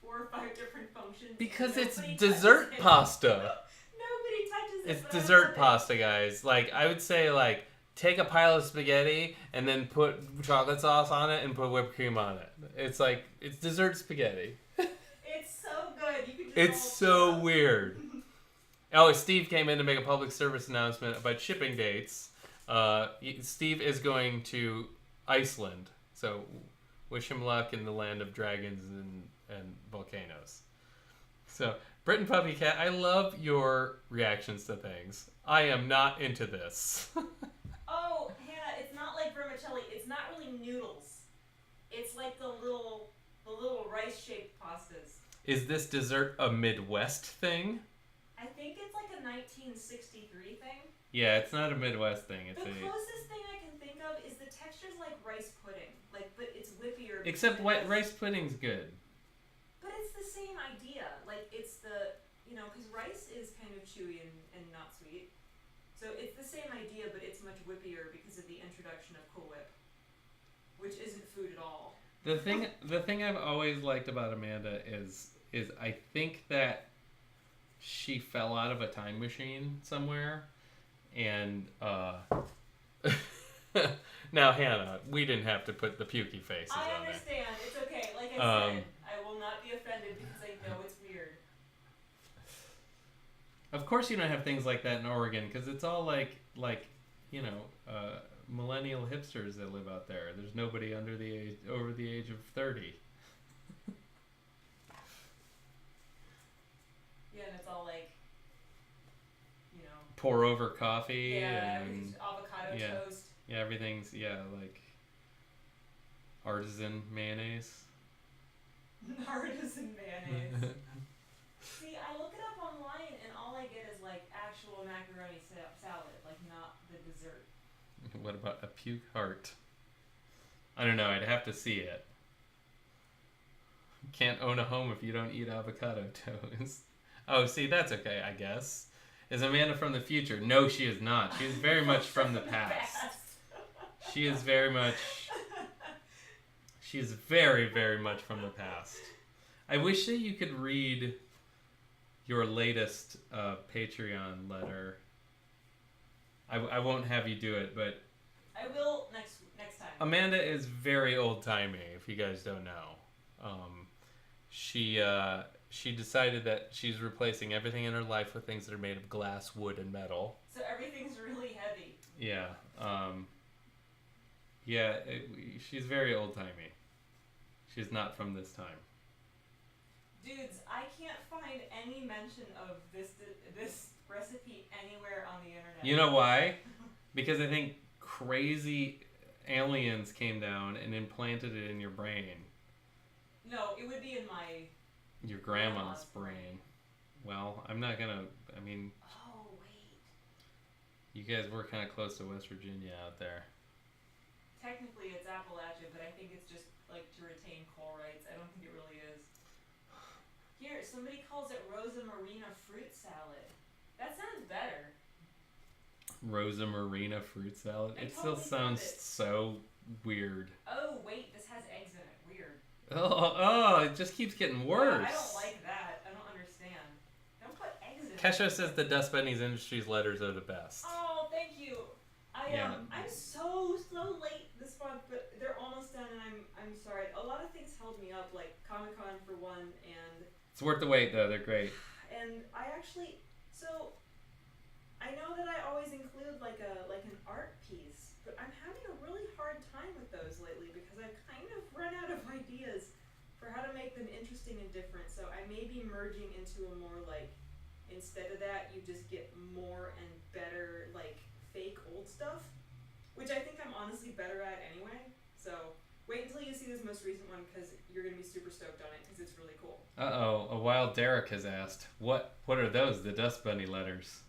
4 or 5 different functions. Because it's Nobody dessert touches it. pasta. Nobody touches it. It's but I dessert love it. pasta, guys. Like, I would say, like, take a pile of spaghetti and then put chocolate sauce on it and put whipped cream on it. It's like, it's dessert spaghetti. It's so good. You can just It's all so throw it. weird. Oh, Steve came in to make a public service announcement about shipping dates. Steve is going to Iceland, so wish him luck in the land of dragons and volcanoes. So, Britton Puppycat, I love your reactions to things. I am not into this. Oh, Hannah, it's not like vermicelli. It's not really noodles. It's like the little rice-shaped pastas. Is this dessert a Midwest thing? I think it's like a 1963 thing. Yeah, it's not a Midwest thing. It's The a closest thing I can think of is the texture's like rice pudding, like, but it's whippier. except because white it has- rice pudding's good. But it's the same idea. Like it's the, because rice is kind of chewy and not sweet. So it's the same idea, but it's much whippier because of the introduction of Cool Whip, which isn't food at all. The thing I've always liked about Amanda is I think that she fell out of a time machine somewhere, and now Hannah, we didn't have to put the pukey faces I on there. understand. It's okay. Like I said, I will not be offended because I know it's weird. Of course, you don't have things like that in Oregon because it's all like millennial hipsters that live out there. There's nobody over the age of 30. Yeah, and it's all like, Pour over coffee yeah, and avocado yeah. toast. Yeah, everything's like artisan mayonnaise. Artisan mayonnaise. See, I look it up online and all I get is like actual macaroni salad, like not the dessert. What about a puke heart? I don't know. I'd have to see it. Can't own a home if you don't eat avocado toast. Oh, see, that's okay, I guess. Is Amanda from the future? No, she is not. She is very much from the past. She is very much... She is very, very much from the past. I wish that you could read your latest Patreon letter. I won't have you do it, but... I will next time. Amanda is very old-timey, if you guys don't know. She decided that she's replacing everything in her life with things that are made of glass, wood, and metal. So everything's really heavy. Yeah. She's very old-timey. She's not from this time. Dudes, I can't find any mention of this recipe anywhere on the internet. You know why? Because I think crazy aliens came down and implanted it in your brain. No, it would be in your grandma's brain. Well, I'm not gonna... I mean... Oh, wait. You guys were kind of close to West Virginia out there. Technically, it's Appalachia, but I think it's just, like, to retain coal rights. I don't think it really is. Here, somebody calls it Rosa Marina fruit salad. That sounds better. Rosa Marina fruit salad? I It still totally sounds found it. so weird. Oh, wait, this has eggs in it. Weird. Oh, it just keeps getting worse. I don't like that. I don't understand. Don't put eggs in it. Kesha says the Dust Bunnies Industries letters are the best. Oh, thank you. I'm so late this month, but they're almost done, and I'm sorry. A lot of things held me up, like Comic-Con for one, and It's worth the wait, though. They're great. I know that I always include like an art piece, but I'm having a really hard time with those lately because I've kind of run out of ideas for how to make them interesting and different. So I may be merging into a more like, instead of that, you just get more and better like fake old stuff, which I think I'm honestly better at anyway. So wait until you see this most recent one because you're gonna be super stoked on it because it's really cool. Uh-oh, a wild Derek has asked, what are those, the Dust Bunny letters?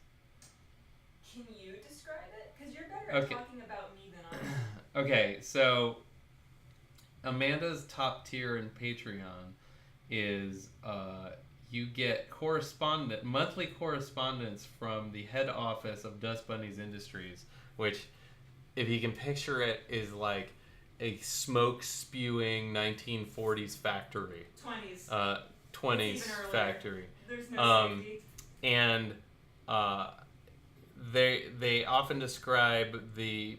Can you describe it? Because you're better at talking about me than I am. Okay, so Amanda's top tier in Patreon is you get monthly correspondence from the head office of Dust Bunnies Industries, which, if you can picture it, is like a smoke-spewing 1940s factory. 20s factory. There's no safety. And they often describe the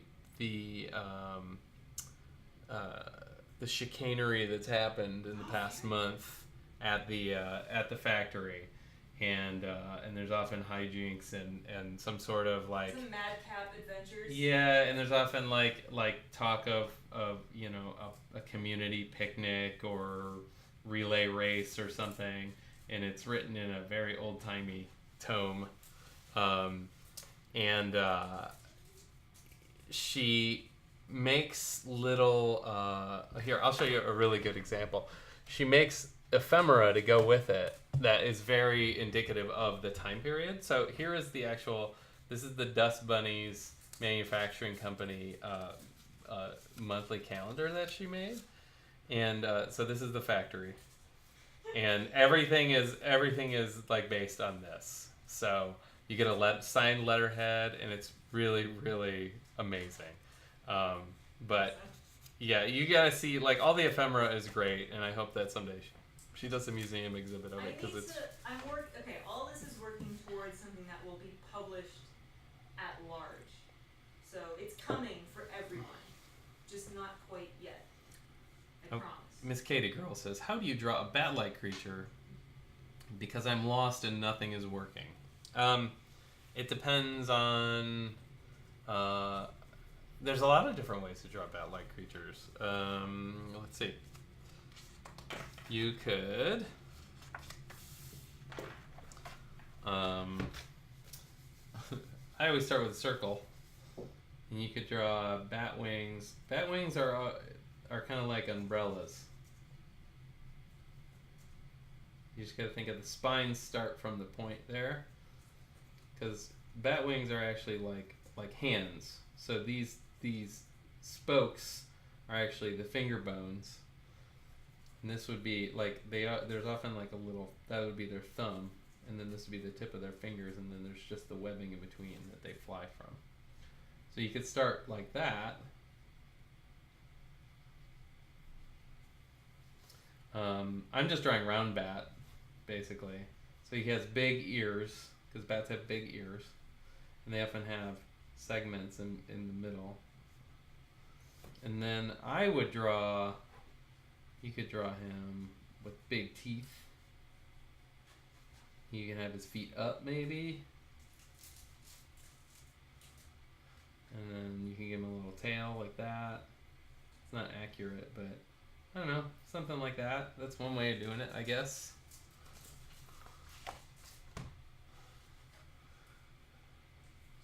chicanery that's happened in the past month at the factory, and there's often hijinks and some sort of like some madcap adventures. Yeah, and there's often like talk of a community picnic or relay race or something, and it's written in a very old-timey tome. And she makes little... here, I'll show you a really good example. She makes ephemera to go with it that is very indicative of the time period. So here is the actual... This is the Dust Bunnies Manufacturing Company monthly calendar that she made. And so this is the factory. And everything is like based on this. So you get a signed letterhead, and it's really, really amazing. But yeah, you gotta see, like, all the ephemera is great, and I hope that someday she does a museum exhibit of it, because it's... Okay, all this is working towards something that will be published at large. So it's coming for everyone, just not quite yet. I promise. Miss Katie Girl says, how do you draw a bat-like creature? Because I'm lost and nothing is working. It depends on There's a lot of different ways to draw bat-like creatures. Let's see. You could. I always start with a circle, and you could draw bat wings. Bat wings are kind of like umbrellas. You just gotta think of the spines start from the point there, because bat wings are actually like hands. So these spokes are actually the finger bones, and this would be like there's often like a little, that would be their thumb, and then this would be the tip of their fingers, and then there's just the webbing in between that they fly from. So you could start like that. I'm just drawing round bat, basically. So he has big ears, because bats have big ears, and they often have segments in the middle. And then I would draw, you could draw him with big teeth. You can have his feet up, maybe. And then you can give him a little tail like that. It's not accurate, but I don't know, something like that. That's one way of doing it, I guess.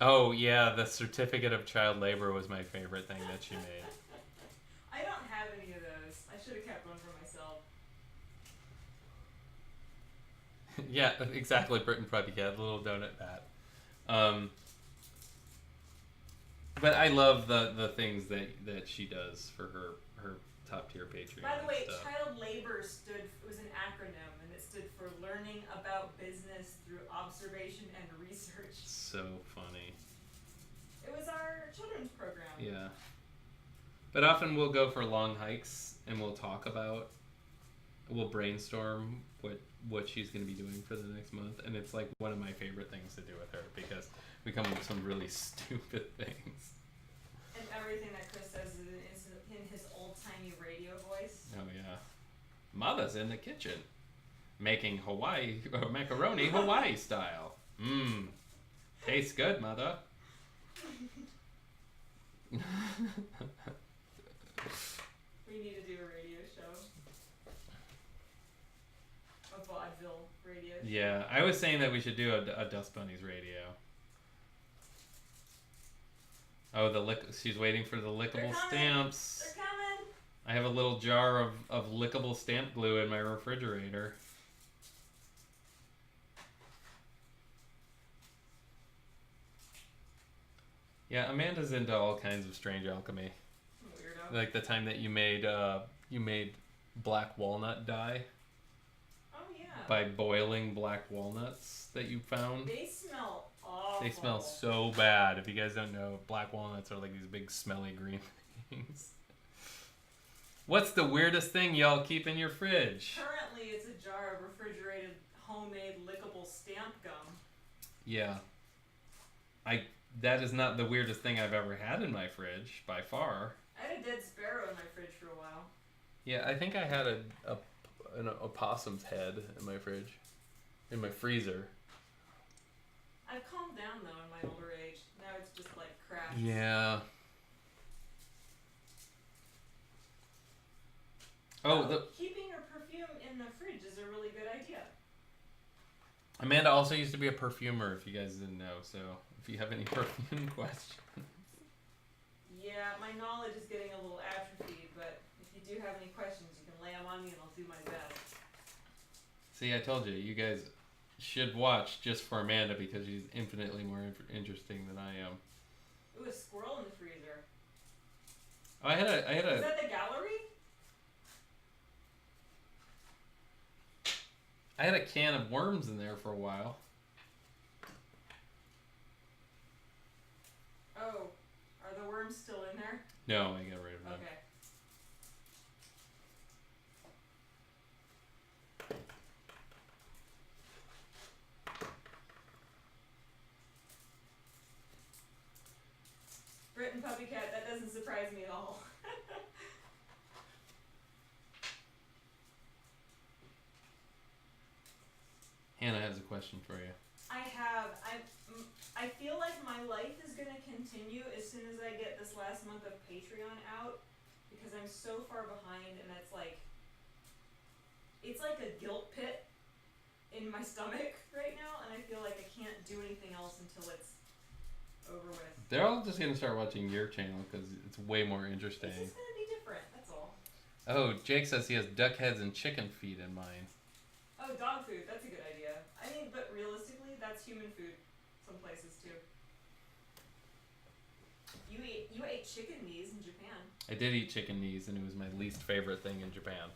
Oh yeah, the certificate of child labor was my favorite thing that she made. I don't have any of those. I should have kept one for myself. Yeah, exactly. Britain Preppy Cat, the little donut bat. But I love the things that she does for her top tier Patreon. By the way, stuff. child labor it was an acronym, and it stood for Learning About Business Through Observation and Research. So funny. It was our children's program. Yeah. But often we'll go for long hikes and we'll brainstorm what she's going to be doing for the next month, and it's like one of my favorite things to do with her, because we come up with some really stupid things. And everything that Chris says is in his old-timey radio voice. Oh yeah. Mother's in the kitchen making macaroni Hawaii style. Mmm. Tastes good, Mother. We need to do a radio show. A vaudeville radio show. Yeah, I was saying that we should do a Dust Bunnies radio. Oh, she's waiting for the lickable stamps. They're coming. I have a little jar of lickable stamp glue in my refrigerator. Yeah, Amanda's into all kinds of strange alchemy. Weirdo. Like the time that you made black walnut dye. Oh yeah. By boiling black walnuts that you found. They smell awful. They smell so bad. If you guys don't know, black walnuts are like these big smelly green things. What's the weirdest thing y'all keep in your fridge? Currently, it's a jar of refrigerated homemade lickable stamp gum. Yeah. That is not the weirdest thing I've ever had in my fridge, by far. I had a dead sparrow in my fridge for a while. Yeah, I think I had an opossum's head in my fridge. In my freezer. I've calmed down, though, in my older age. Now it's just like crap. Yeah. Keeping your perfume in the fridge is a really good idea. Amanda also used to be a perfumer, if you guys didn't know, so if you have any perfume questions. Yeah, my knowledge is getting a little atrophied, but if you do have any questions, you can lay them on me and I'll do my best. See, I told you, you guys should watch just for Amanda, because she's infinitely more interesting than I am. Ooh, a squirrel in the freezer. Oh, I had Is that the gallery? I had a can of worms in there for a while. Oh, are the worms still in there? No, I got rid of them. Okay. Britain Puppy Cat, that doesn't surprise me at all. Hannah has a question for you. I feel like my life is gonna continue as soon as I get this last month of Patreon out, because I'm so far behind, and it's like a guilt pit in my stomach right now, and I feel like I can't do anything else until it's over with. They're all just gonna start watching your channel because it's way more interesting. It's just gonna be different. That's all. Oh, Jake says he has duck heads and chicken feet in mind. Oh, dog food. That's a good idea. I mean, but realistically, that's human food. Some places too. You ate chicken knees in Japan. I did eat chicken knees, and it was my least favorite thing in Japan.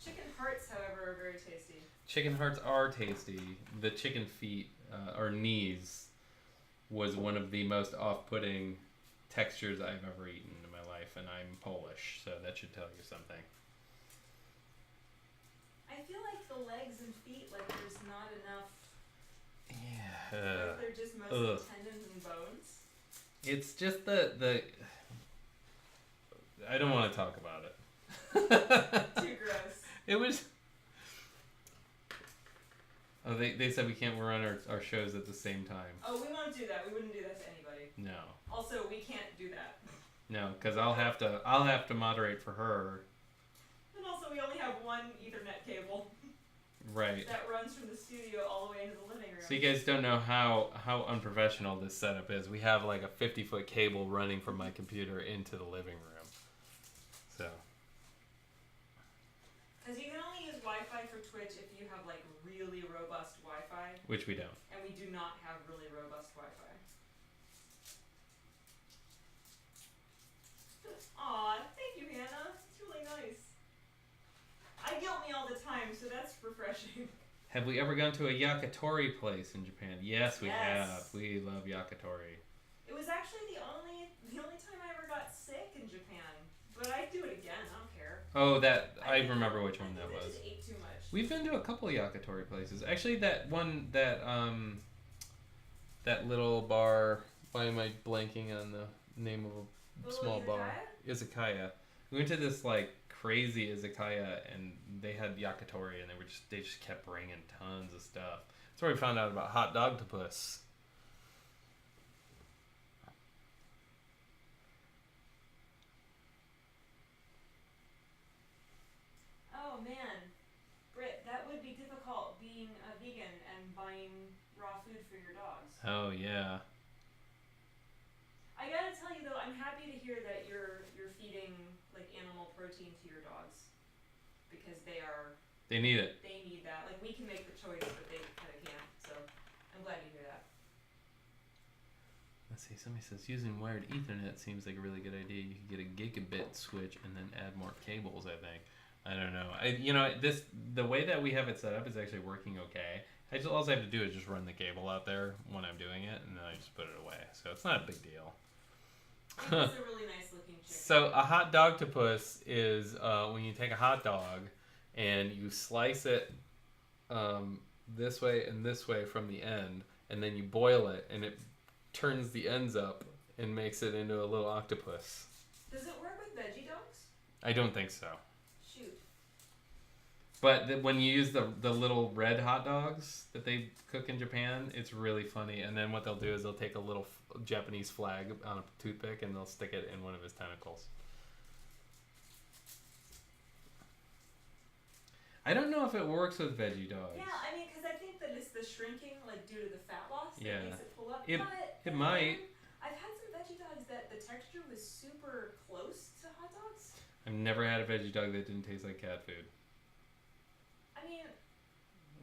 Chicken hearts, however, are very tasty. Chicken hearts are tasty. The chicken feet, or knees, was one of the most off-putting textures I've ever eaten in my life, and I'm Polish, so that should tell you something. I feel like the legs and feet, like there's not enough. Yeah. Like they're just mostly tendons and bones. It's just the. I don't want to talk about it. Too gross. It was. Oh, they said we can't run our shows at the same time. Oh, we won't do that. We wouldn't do that to anybody. No. Also, we can't do that. No, because I'll have to moderate for her. And also, we only have one Ethernet cable. Right. That runs from the studio all the way into the living room. So you guys don't know how unprofessional this setup is. We have like a 50-foot cable running from my computer into the living room. So. Because you can only use Wi-Fi for Twitch if you have like really robust Wi-Fi. Which we don't. And we do not have really robust Wi-Fi. Aw, thank you, Hannah. It's really nice. I guilt me all the time, so that's refreshing. Have we ever gone to a yakitori place in Japan? Yes, we Yes. have. We love yakitori. It was actually the only time I ever got sick in Japan. But I'd do it again. I don't care. Oh, I remember which one that I was. just ate too much. We've been to a couple of yakitori places. Actually, that one that little bar. Why am I blanking on the name of a small bar? Izakaya. We went to this like crazy izakaya, and they had yakitori, and they just kept bringing tons of stuff. That's where we found out about hot dogtopus. Oh man, Britt, that would be difficult being a vegan and buying raw food for your dogs. Oh yeah. I gotta tell you though, I'm happy to hear that you're feeding like animal protein to your dogs, because they need it. They need that. Like we can make the choice, but they kind of can't. So I'm glad to hear that. Let's see. Somebody says using wired Ethernet seems like a really good idea. You could get a gigabit switch and then add more cables. I think. I don't know. The way that we have it set up is actually working okay. All I have to do is just run the cable out there when I'm doing it, and then I just put it away. So it's not a big deal. It's a really nice looking chicken. So a hot dogtopus is when you take a hot dog and you slice it this way and this way from the end, and then you boil it, and it turns the ends up and makes it into a little octopus. Does it work with veggie dogs? I don't think so. Shoot. But when you use the little red hot dogs that they cook in Japan, it's really funny. And then what they'll do is they'll take a little Japanese flag on a toothpick and they'll stick it in one of his tentacles. I don't know if it works with veggie dogs. Yeah, I mean, because I think that it's the shrinking, like due to the fat loss, Yeah. that makes it pull up. It might. I've had some veggie dogs that the texture was super close to hot dogs. I've never had a veggie dog that didn't taste like cat food. I mean,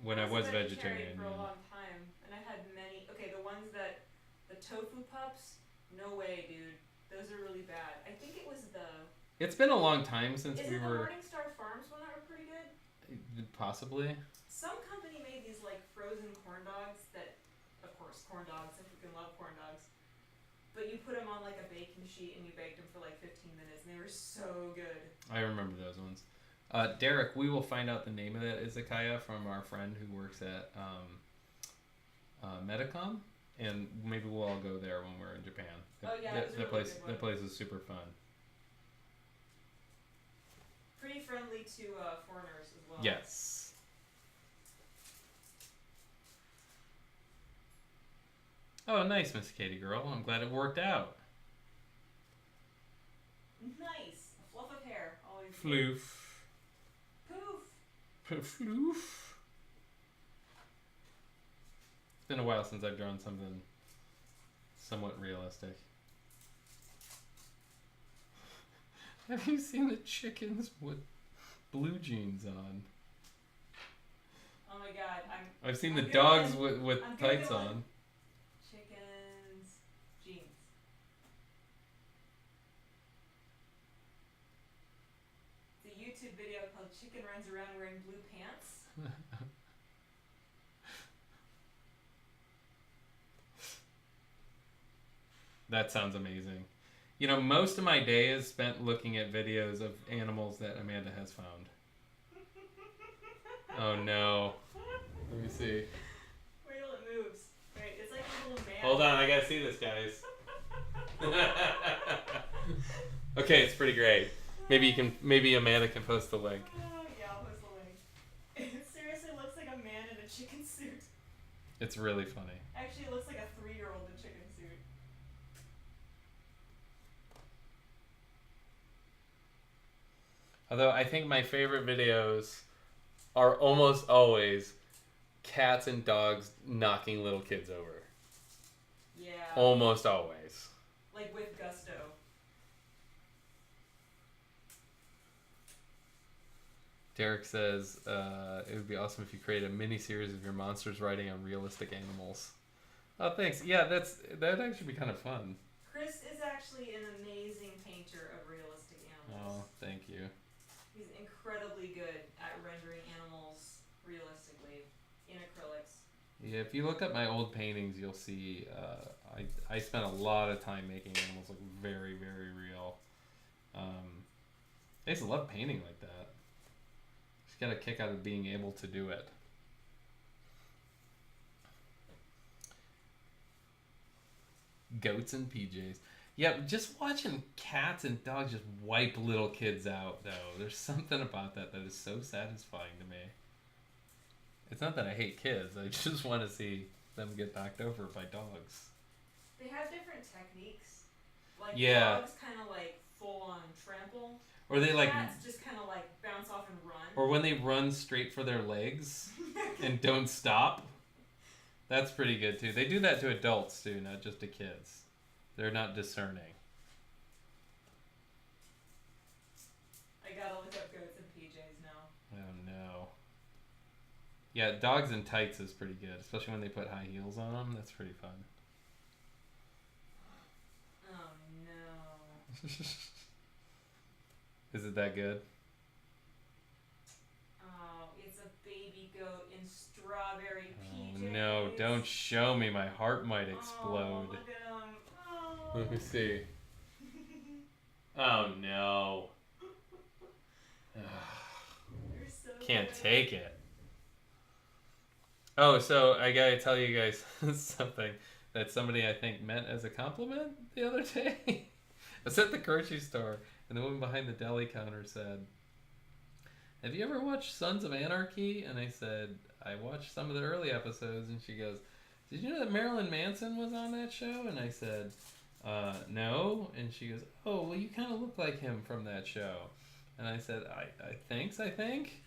When I was a vegetarian. for a Yeah. long time, and I had many. Okay, the ones the tofu pups, no way, dude. Those are really bad. I think it was It's been a long time since Is we it were. the Morningstar Farms one that were pretty good? Possibly. Some company made these like frozen corn dogs that, of course, corn dogs. I freaking love corn dogs. But you put them on like a baking sheet and you baked them for like 15 minutes, and they were so good. I remember those ones. Derek, we will find out the name of that izakaya from our friend who works at Medicom, and maybe we'll all go there when we're in Japan. Oh yeah, That place is super fun. Pretty friendly to foreigners as well. Yes. Oh, nice, Miss Katie girl. I'm glad it worked out. Nice. A fluff of hair. Always good. Floof. Poof. Floof. It's been a while since I've drawn something somewhat realistic. Have you seen the chickens with blue jeans on? Oh my god, I've seen the I'm dogs Googling- with I'm tights Googling. on. Chickens jeans. It's a YouTube video called Chicken Runs Around Wearing Blue Pants. That sounds amazing. You know, most of my day is spent looking at videos of animals that Amanda has found. Oh no. Let me see. Wait till it moves. Wait, it's like a little man. Hold on, I gotta see this, guys. Okay, it's pretty great. Maybe Amanda can post the link. Yeah, I'll post the link. It seriously looks like a man in a chicken suit. It's really funny. Actually, it looks like a 3-year-old in a chicken suit. Although I think my favorite videos are almost always cats and dogs knocking little kids over. Yeah. Almost always. Like with gusto. Derek says it would be awesome if you created a mini series of your monsters riding on realistic animals. Oh, thanks. Yeah, that'd actually be kind of fun. Chris is actually an amazing painter of realistic animals. Oh, thank you. He's incredibly good at rendering animals realistically in acrylics. Yeah, if you look up my old paintings, you'll see I spent a lot of time making animals look very, very real. I used to love painting like that. Just got a kick out of being able to do it. Goats and PJs. Yeah, just watching cats and dogs just wipe little kids out, though. There's something about that is so satisfying to me. It's not that I hate kids. I just want to see them get knocked over by dogs. They have different techniques. Like Yeah. dogs kind of like full on trample. Or they like, Cats just kind of like bounce off and run. or when they run straight for their legs and don't stop. That's pretty good too. They do that to adults too, not just to kids. They're not discerning. I gotta look up goats and PJs now. Oh no. Yeah, dogs in tights is pretty good, especially when they put high heels on them. That's pretty fun. Oh no. Is it that good? Oh, it's a baby goat in strawberry Oh PJs. no, don't show me. My heart might explode. Oh, look at him. Oh. Let me see. Oh no. They're so Can't good. take it. Oh, so I gotta tell you guys something that somebody I think meant as a compliment the other day. I was at the grocery store and the woman behind the deli counter said, "Have you ever watched Sons of Anarchy?" And I said, "I watched some of the early episodes." And she goes, "Did you know that Marilyn Manson was on that show?" And I said, "No." And she goes, "Oh, well, you kind of look like him from that show." And I said, I think.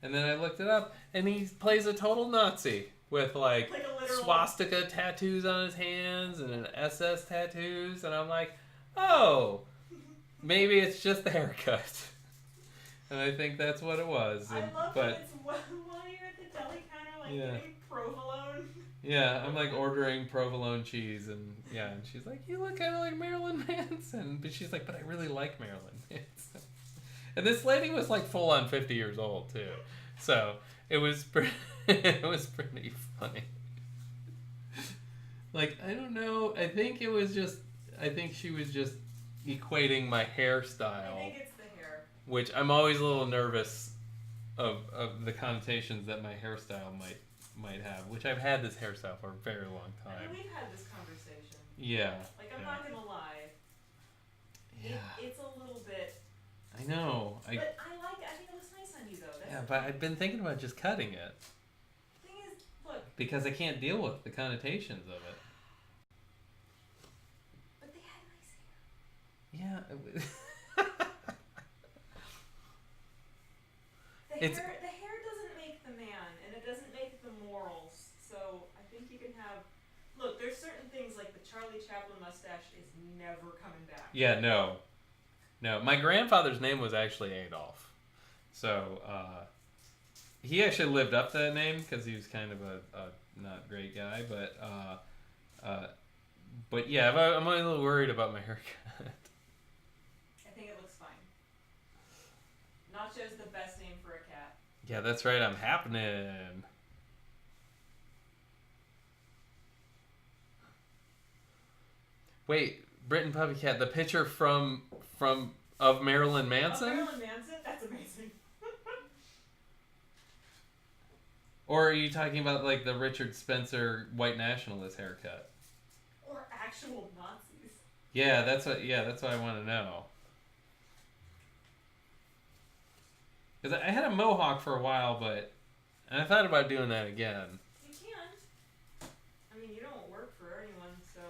And then I looked it up, and he plays a total Nazi with like a literal swastika tattoos on his hands and an SS tattoos. And I'm like, oh, maybe it's just the haircut. And I think that's what it was. I And, love but that it's while you're at the deli counter, like Yeah. getting provolone. yeah, I'm like ordering provolone cheese, and yeah, and she's like, "You look kind of like Marilyn Manson," but she's like, "But I really like Marilyn Manson." And this lady was like full on 50 years old too, so it was it was pretty funny. Like, I don't know. I think she was just equating my I hairstyle, think it's the hair. which I'm always a little nervous of the connotations that my hairstyle might have, which I've had this hairstyle for a very long I time. mean, we've had this conversation. Yeah. Like, I'm yeah. not gonna lie. Yeah. It's a little bit. I know. But I think it looks nice on you though. That's Yeah, but I've been thinking about just cutting it the thing is, look, because I can't deal with the connotations of it. Yeah. It's The hair doesn't make the man, and it doesn't make the morals. So I think you can have. Look, there's certain things like the Charlie Chaplin mustache is never coming back. yeah, no. No, my grandfather's name was actually Adolf. So, he actually lived up to that name because he was kind of a not great guy, but yeah, I'm a little worried about my haircut. I think it looks fine. Nacho's the best name for a cat. Yeah, that's right. I'm happening. Wait, Britain Puppy Cat, the picture from of Marilyn Manson? Oh, Marilyn Manson? That's amazing. Or are you talking about like the Richard Spencer white nationalist haircut? Or actual Nazis. Yeah, that's what I want to know. Because I had a mohawk for a while, and I thought about doing that again. You can. I mean, you don't work for anyone, so.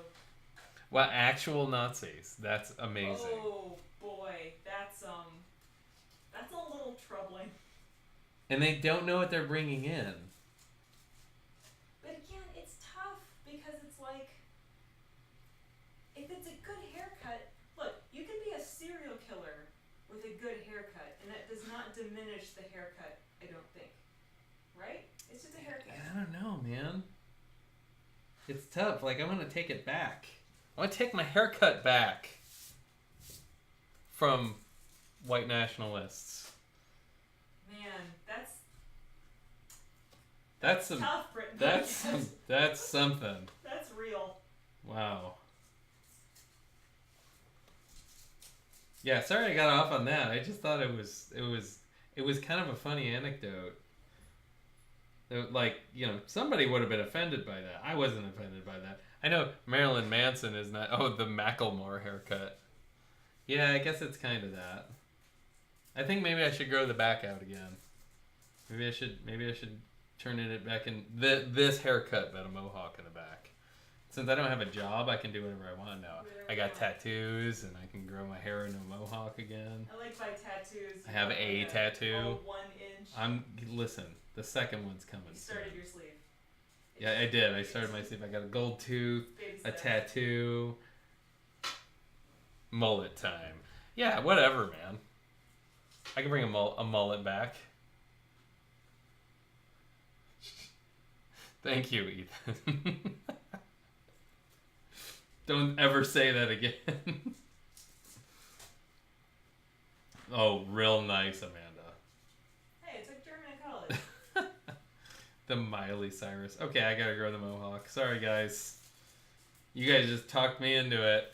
Well, actual Nazis. That's amazing. Oh boy, that's a little troubling. And they don't know what they're bringing in. But again, it's tough because it's like, if it's a good haircut, look, you can be a serial killer with a good haircut, and that does not diminish the haircut, I don't think. Right? It's just a haircut. I don't know, man. It's tough. Like, I want to take it back. I want to take my haircut back from white nationalists. Man, That's some. tough, Britain. That's something. That's real. Wow. Yeah, sorry I got off on that. I just thought it was kind of a funny anecdote. Like, somebody would have been offended by that. I wasn't offended by that. I know Marilyn Manson is not. Oh, the Macklemore haircut. Yeah, I guess it's kind of that. I think maybe I should grow the back out again. Maybe I should turn it back in this haircut, but a mohawk in the back. Since I don't have a job, I can do whatever I want now. I got tattoos, and I can grow my hair into a mohawk again. I like my tattoos. I have a tattoo. 1 inch. Listen. The second one's coming. You started your sleeve. Yeah, I did. I started my sleeve. I got a gold tooth, a tattoo, mullet time. Yeah, whatever, man. I can bring a mullet back. Thank you, Ethan. Don't ever say that again. Oh, real nice, Amanda. Hey, I took German in college. The Miley Cyrus. Okay, I gotta grow the mohawk. Sorry, guys. You guys just talked me into it.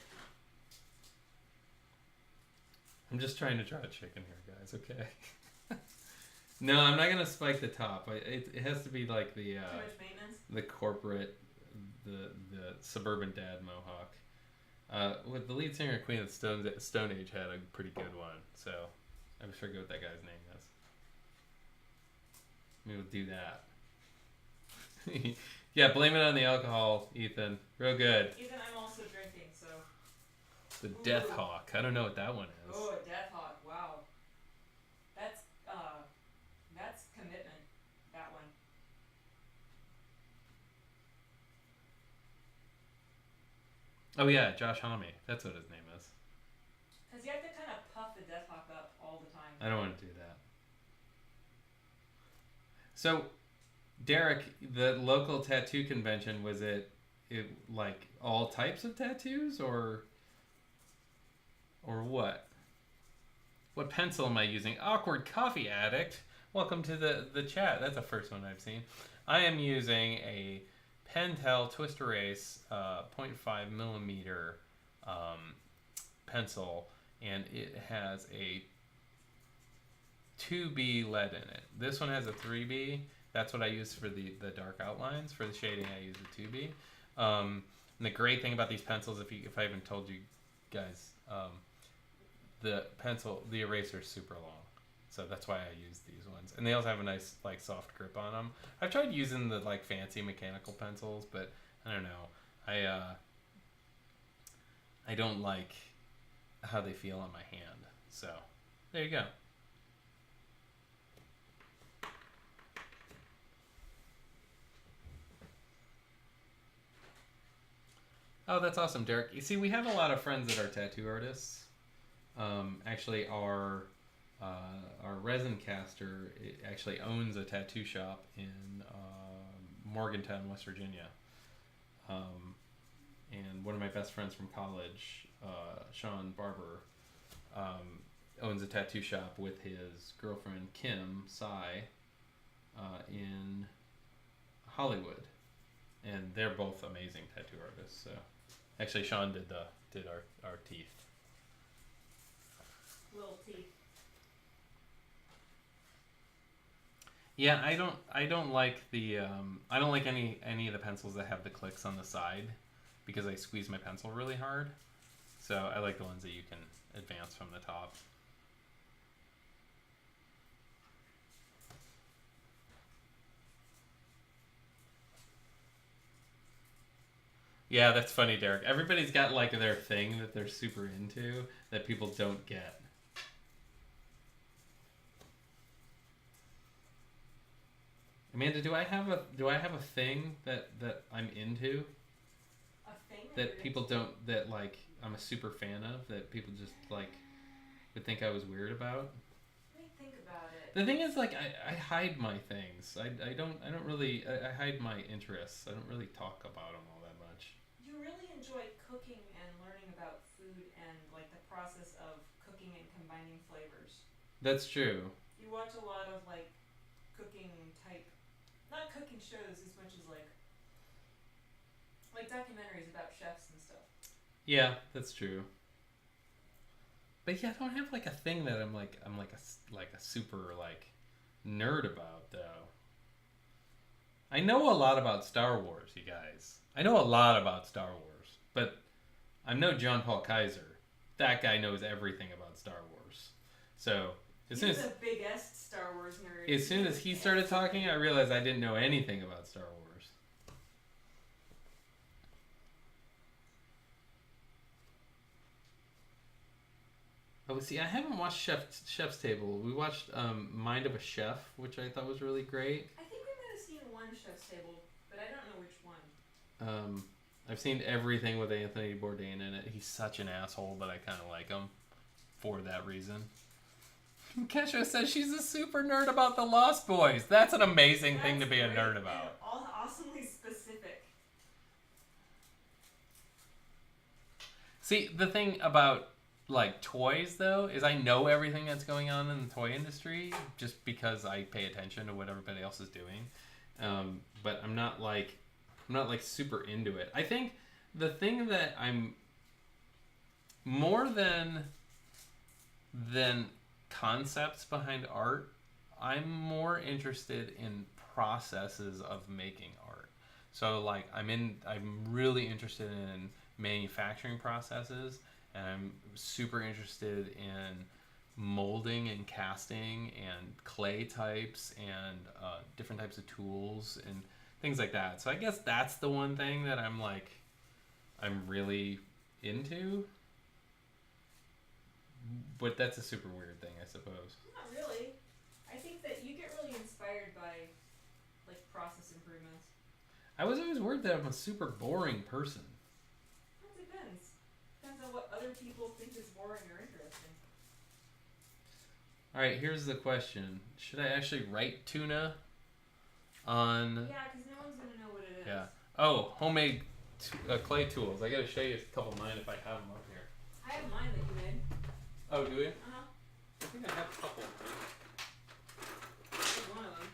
I'm just trying to try a chicken here, guys. Okay. No, I'm not gonna spike the top. It has to be like the Too much maintenance. the corporate, the suburban dad mohawk. With the lead singer of Queen of the Stone Age had a pretty good one, so I forget what that guy's name is. Maybe we'll do that. Yeah, blame it on the alcohol, Ethan. Real good. Ethan, I'm also drinking, so. The Death Hawk. I don't know what that one is. Oh, a Death Hawk. Wow. That's commitment. That one. Oh yeah, Josh Homme. That's what his name is. Because you have to kind of puff the Death Hawk up all the time. I don't want to do that. So, Derek, the local tattoo convention, was it like all types of tattoos or what? What pencil am I using? Awkward Coffee Addict. Welcome to the chat. That's the first one I've seen. I am using a Pentel Twist Erase 0.5 millimeter pencil, and it has a 2B lead in it. This one has a 3B. That's what I use for the dark outlines. For the shading, I use a 2B. And the great thing about these pencils, if I haven't told you guys, the eraser is super long. So that's why I use these ones. And they also have a nice like soft grip on them. I've tried using the like fancy mechanical pencils, but I don't know. I don't like how they feel on my hand. So there you go. Oh, that's awesome, Derek. You see, we have a lot of friends that are tattoo artists. Actually, our resin caster actually owns a tattoo shop in Morgantown, West Virginia. And one of my best friends from college, Sean Barber, owns a tattoo shop with his girlfriend Kim Tsai in Hollywood, and they're both amazing tattoo artists. So, actually, Sean did our teeth. Little teeth. Yeah, I don't like the I don't like any of the pencils that have the clicks on the side because I squeeze my pencil really hard. So I like the ones that you can advance from the top. Yeah, that's funny, Derek. Everybody's got like their thing that they're super into that people don't get. Amanda, do I have a thing that I'm into A thing that people don't that like I'm a super fan of that people just like would think I was weird about? Let me think about it. The thing is, like, I hide my things. I don't really I hide my interests. I don't really talk about them all that much. You really enjoy cooking and learning about food and like the process of cooking and combining flavors. That's true. You watch a lot of like cooking type, not cooking shows as much as like documentaries about chefs and stuff. Yeah, that's true. But yeah, I don't have like a thing that I'm like a super like nerd about though. I know a lot about Star Wars, you guys. I know a lot about Star Wars, but I'm no John Paul Kaiser. That guy knows everything about Star Wars. So He's a big Star Wars nerd. as soon as he started talking, I realized I didn't know anything about Star Wars. Oh, see, I haven't watched Chef's Table. We watched Mind of a Chef, which I thought was really great. I think we might have seen one Chef's Table, but I don't know which one. I've seen everything with Anthony Bourdain in it. He's such an asshole, but I kind of like him for that reason. Kesha says she's a super nerd about the Lost Boys. That's an amazing thing to be a nerd about. Awesomely specific. See, the thing about like toys though is I know everything that's going on in the toy industry just because I pay attention to what everybody else is doing. But I'm not like super into it. I think the thing that I'm more than concepts behind art, I'm more interested in processes of making art. So like I'm really interested in manufacturing processes, and I'm super interested in molding and casting and clay types and different types of tools and things like that. So I guess that's the one thing that I'm really into. But that's a super weird thing, I suppose. Not really. I think that you get really inspired by like process improvements. I was always worried that I'm a super boring person. It depends. Depends on what other people think is boring or interesting. Alright, here's the question. Should I actually write tuna on... Yeah, because no one's going to know what it is. Yeah. Oh, homemade clay tools. I gotta show you a couple of mine if I have them up here. I have mine that you made. Oh, do we? Uh-huh. I think I have a couple of mine. Here's one of them.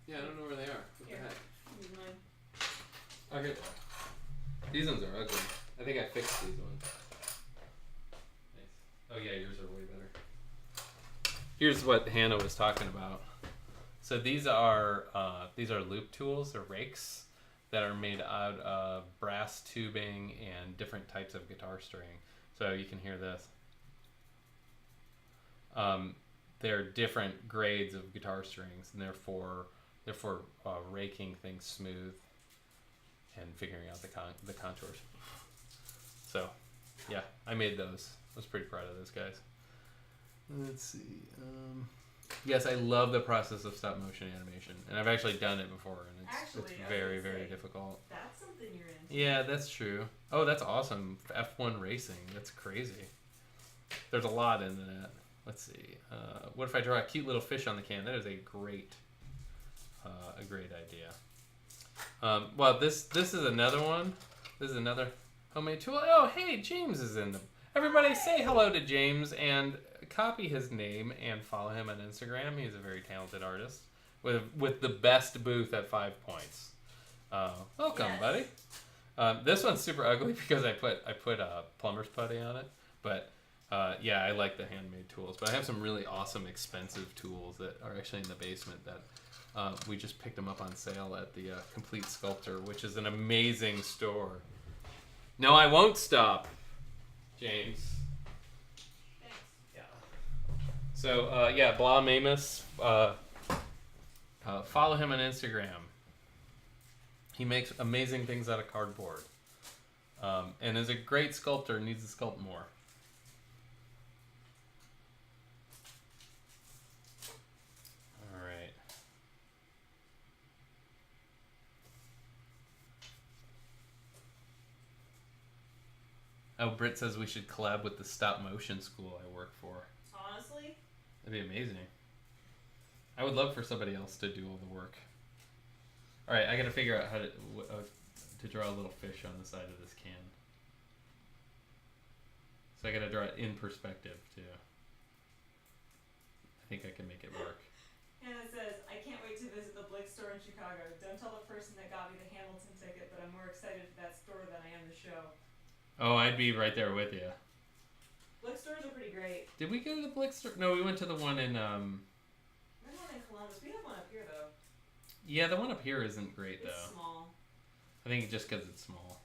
Yeah, I don't know where they are. What Here. the heck? Here's mine. Oh, here they are. These ones are ugly. I think I fixed these ones. Nice. Oh yeah, yours are way better. Here's what Hannah was talking about. So these are loop tools or rakes that are made out of brass tubing and different types of guitar string. So you can hear this. They're different grades of guitar strings, and they're for raking things smooth and figuring out the contours. So Yeah, I made those. I was pretty proud of those guys. Let's see. Yes, I love the process of stop motion animation, and I've actually done it before, and it's very, very difficult. That's something you're into. Yeah, that's true. Oh, that's awesome. F1 racing. That's crazy. There's a lot in that. Let's see. What if I draw a cute little fish on the can? That is a great idea. Well, this is another one. This is another homemade tool. Oh, hey, James is in them. Everybody say hello to James and copy his name and follow him on Instagram. He's a very talented artist with the best booth at 5 points. Welcome, buddy. This one's super ugly because I put plumber's putty on it, but yeah, I like the handmade tools. But I have some really awesome expensive tools that are actually in the basement that we just picked them up on sale at the Complete Sculptor, which is an amazing store. No, I won't stop, James. Thanks. Yeah. So yeah, Blah Mamus. Follow him on Instagram. He makes amazing things out of cardboard, and is a great sculptor. Needs to sculpt more. All right. Oh, Britt says we should collab with the stop motion school I work for. Honestly? That'd be amazing. I would love for somebody else to do all the work. All right, I gotta figure out how to draw a little fish on the side of this can. So I gotta draw it in perspective too. I think I can make it work. Hannah says, I can't wait to visit the Blick store in Chicago. Don't tell the person that got me the Hamilton ticket, but I'm more excited for that store than I am the show. Oh, I'd be right there with you. Blick stores are pretty great. Did we go to the Blick store? No, we went to the one in There's one in Columbus. We have one up here though. Yeah, the one up here isn't great though. It's small. I think just because it's small.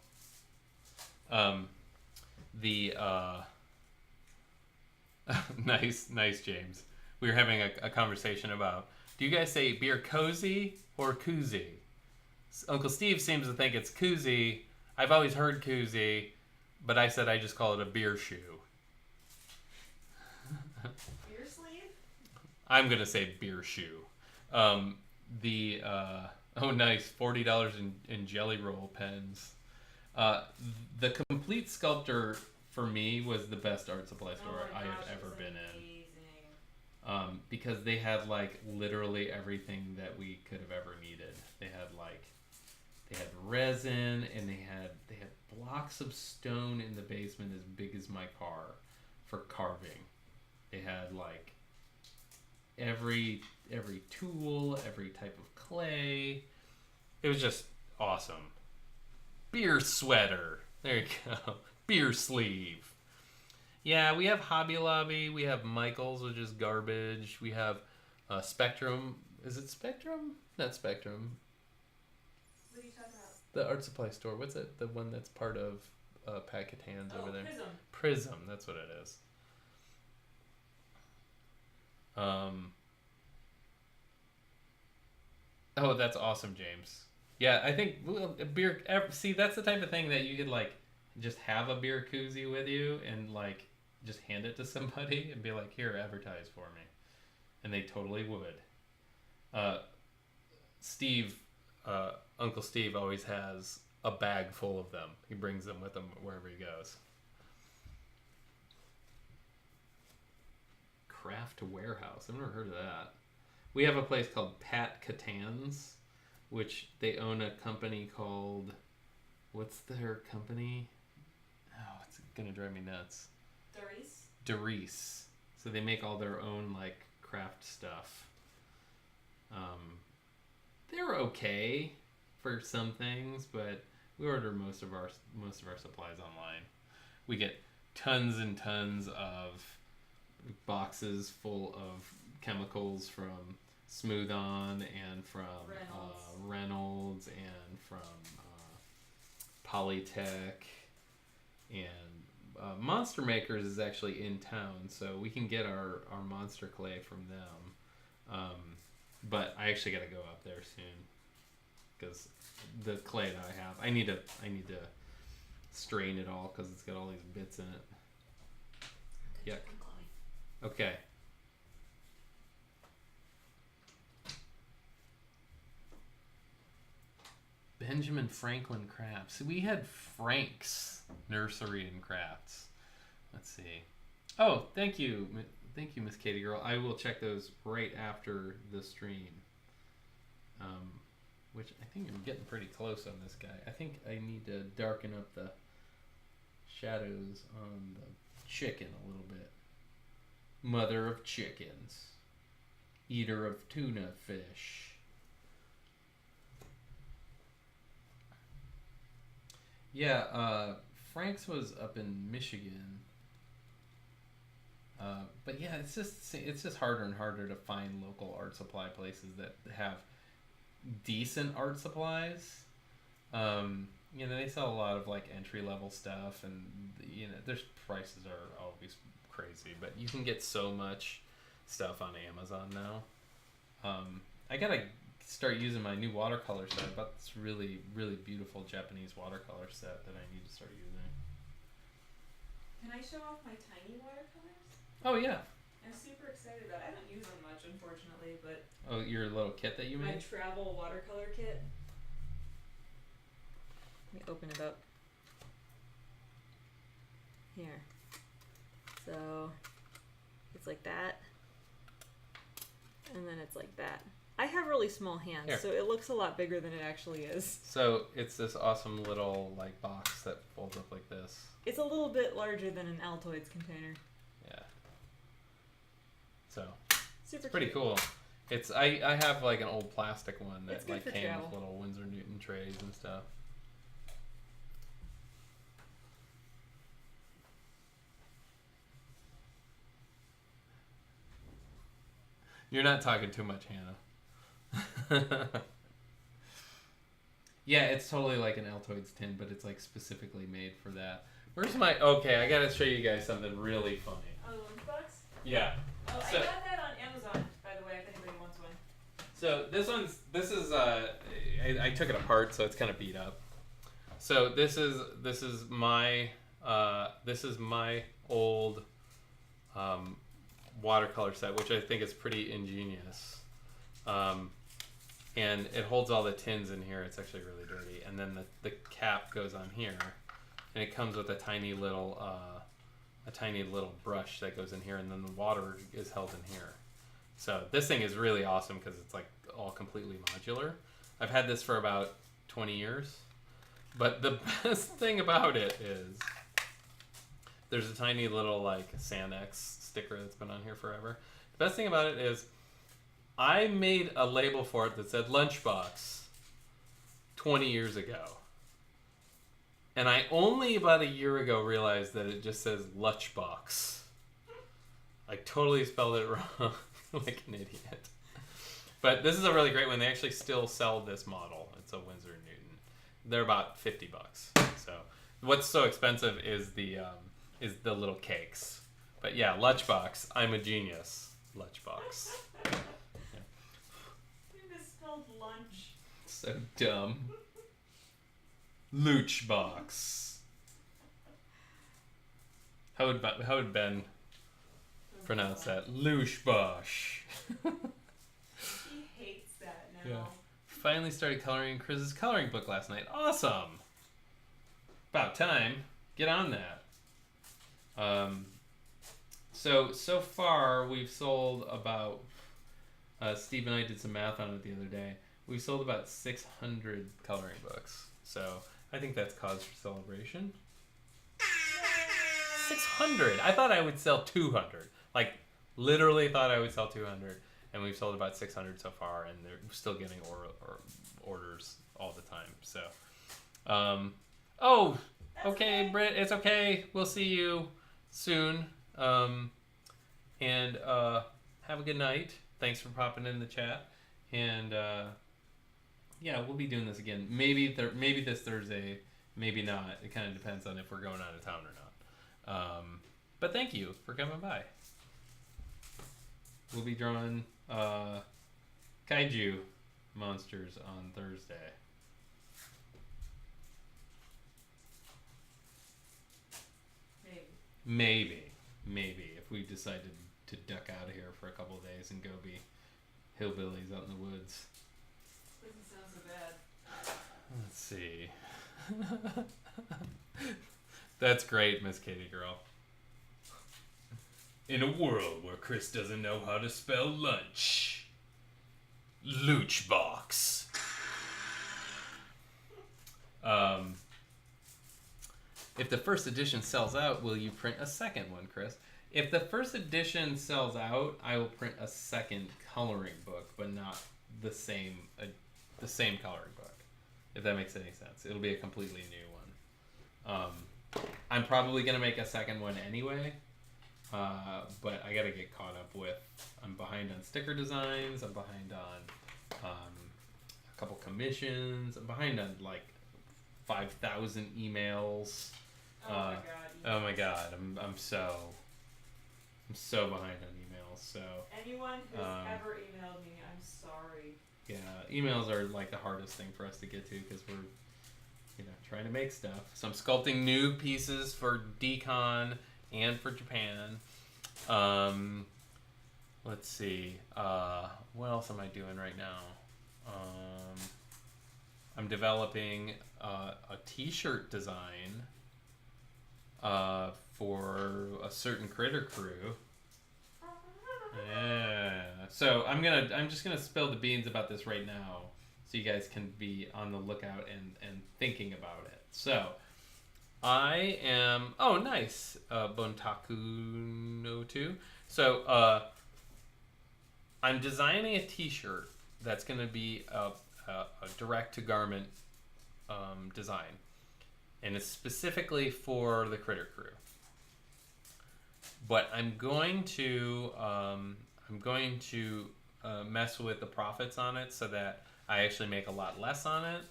Nice, James. We were having a conversation about, do you guys say beer cozy or koozie? Uncle Steve seems to think it's koozie. I've always heard koozie, but I said I just call it a beer shoe. Beer sleeve? I'm gonna say beer shoe. Oh nice, $40 in jelly roll pens. The Complete Sculptor for me was the best art supply store I have ever been in. Because they had like literally everything that we could have ever needed. They had resin, and they had blocks of stone in the basement as big as my car for carving. They had like every tool, every type of clay. It was just awesome. Beer sweater. There you go. Beer sleeve. Yeah, we have Hobby Lobby. We have Michael's, which is garbage. We have Spectrum. Is it Spectrum? Not Spectrum. What are you talking about? The art supply store. What's it? The one that's part of Pat Catan's over there. Prism. Prism. That's what it is. Oh, that's awesome, James. Yeah, I think beer. See, that's the type of thing that you could like just have a beer koozie with you and like just hand it to somebody and be like, "Here, advertise for me," and they totally would. Steve, Uncle Steve, always has a bag full of them. He brings them with him wherever he goes. Craft Warehouse. I've never heard of that. We have a place called Pat Catan's, which they own a company called, what's their company? Oh, it's gonna drive me nuts. Doris. So they make all their own like craft stuff. They're okay for some things, but we order most of our supplies online. We get tons and tons of boxes full of chemicals from Smooth On and from Reynolds and from Polytech, and Monster Makers is actually in town, so we can get our monster clay from them. But I actually got to go up there soon because the clay that I have, I need to strain it all because it's got all these bits in it. Good Yuck. job, Chloe. Okay. Benjamin Franklin crafts. We had Frank's Nursery and Crafts. Let's see. Oh, thank you, Miss Katie Girl. I will check those right after the stream. Which I think I'm getting pretty close on this guy. I think I need to darken up the shadows on the chicken a little bit. Mother of chickens. Eater of tuna fish. Yeah, Frank's was up in Michigan. But yeah, it's just harder and harder to find local art supply places that have decent art supplies. You know, they sell a lot of like entry level stuff, and you know, their prices are always crazy, but you can get so much stuff on Amazon now. I gotta start using my new watercolor set. I bought this really, really beautiful Japanese watercolor set that I need to start using. Can I show off my tiny watercolors? Oh yeah. I'm super excited about it. I don't use them much, unfortunately, but Oh, your little kit that you my made? travel watercolor kit. Let me open it up. Here. So, it's like that. And then it's like that. I have really small hands, Here. so it looks a lot bigger than it actually is. So it's this awesome little like box that folds up like this. It's a little bit larger than an Altoids container. Yeah. So Super it's pretty cute. cool. It's I have like an old plastic one It's that good like for came travel. with little Winsor Newton trays and stuff. You're not talking too much, Hannah. Yeah, it's totally like an Altoids tin, but it's like specifically made for that. Where's my... Okay, I gotta show you guys something really funny. Oh, the lunchbox? Yeah. Oh, So- I got that on Amazon, by the way, if anybody wants one. So this is I took it apart, so it's kind of beat up. So this is my old watercolor set, which I think is pretty ingenious. And it holds all the tins in here. It's actually really dirty. And then the cap goes on here, and it comes with a tiny little brush that goes in here, and then the water is held in here. So this thing is really awesome because it's like all completely modular. I've had this for about 20 years. But the best thing about it is there's a tiny little like Sanex sticker that's been on here forever. The best thing about it is I made a label for it that said lunchbox 20 years ago. And I only about a year ago realized that it just says lunchbox. I totally spelled it wrong like an idiot. But this is a really great one. They actually still sell this model. It's a Winsor Newton. They're about $50. So what's so expensive is the little cakes. But yeah, lunchbox. I'm a genius. Lunchbox. You misspelled lunch. So dumb. Loochbox. How would Ben pronounce that? Looshbosh. He hates that now. Yeah. Finally started coloring Chris's coloring book last night. Awesome. About time. Get on that. So far we've sold about. Steve and I did some math on it the other day. We've sold about 600 coloring books. So I think that's cause for celebration. 600. I thought I would sell 200. Like literally thought I would sell 200. And we've sold about 600 so far, and they're still getting orders all the time. So, oh, okay, Britt, it's okay. We'll see you soon. And have a good night. Thanks for popping in the chat. And yeah, we'll be doing this again. Maybe this Thursday, maybe not. It kind of depends on if we're going out of town or not. But thank you for coming by. We'll be drawing kaiju monsters on Thursday. Maybe if we decided to duck out of here for a couple of days and go be hillbillies out in the woods. Doesn't sound so bad. Let's see. That's great, Miss Katie Girl. In a world where Chris doesn't know how to spell lunch. Loochbox. If the first edition sells out, will you print a second one, Chris? If the first edition sells out, I will print a second coloring book, but not the same coloring book. If that makes any sense, it'll be a completely new one. I'm probably gonna make a second one anyway, but I gotta get caught up with. I'm behind on sticker designs. I'm behind on a couple commissions. I'm behind on like 5,000 emails. Oh my god! I'm so behind on emails. So anyone who's ever emailed me, I'm sorry. Yeah, emails are like the hardest thing for us to get to because we're trying to make stuff. So I'm sculpting new pieces for Decon and for Japan. Let's see. What else am I doing right now? I'm developing a T-shirt design for a certain critter crew. Yeah. So I'm just gonna spill the beans about this right now, so you guys can be on the lookout and thinking about it. So I am. Oh, nice. Bontaku no 2. So I'm designing a T-shirt that's gonna be a direct to garment design, and it's specifically for the critter crew. But I'm going to mess with the profits on it so that I actually make a lot less on it,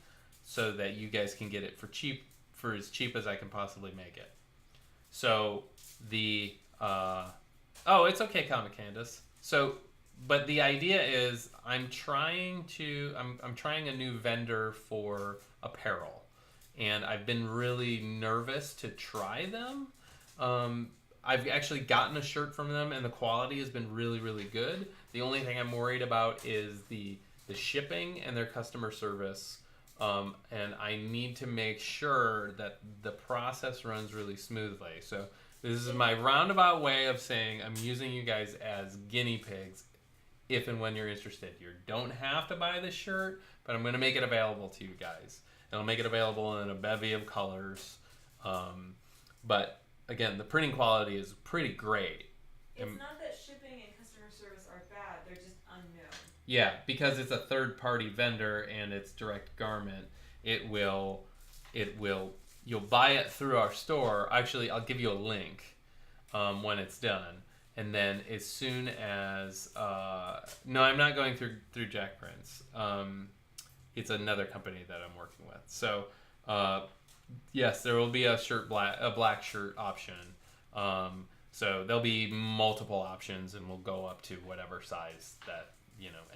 so that you guys can get it for as cheap as I can possibly make it. So the it's okay, Comic Candace. So, but the idea is I'm trying a new vendor for apparel, and I've been really nervous to try them. I've actually gotten a shirt from them, and the quality has been really, really good. The only thing I'm worried about is the shipping and their customer service, and I need to make sure that the process runs really smoothly. So this is my roundabout way of saying I'm using you guys as guinea pigs if and when you're interested. You don't have to buy this shirt, but I'm going to make it available to you guys. And I'll make it available in a bevy of colors. But again, the printing quality is pretty great. It's not that shipping and customer service are bad, they're just unknown. Yeah, because it's a third-party vendor and it's direct garment, you'll buy it through our store. Actually, I'll give you a link when it's done. And then as soon as... no, I'm not going through Jack Prince. It's another company that I'm working with. So... yes, there will be a black shirt option. So there'll be multiple options, and we'll go up to whatever size that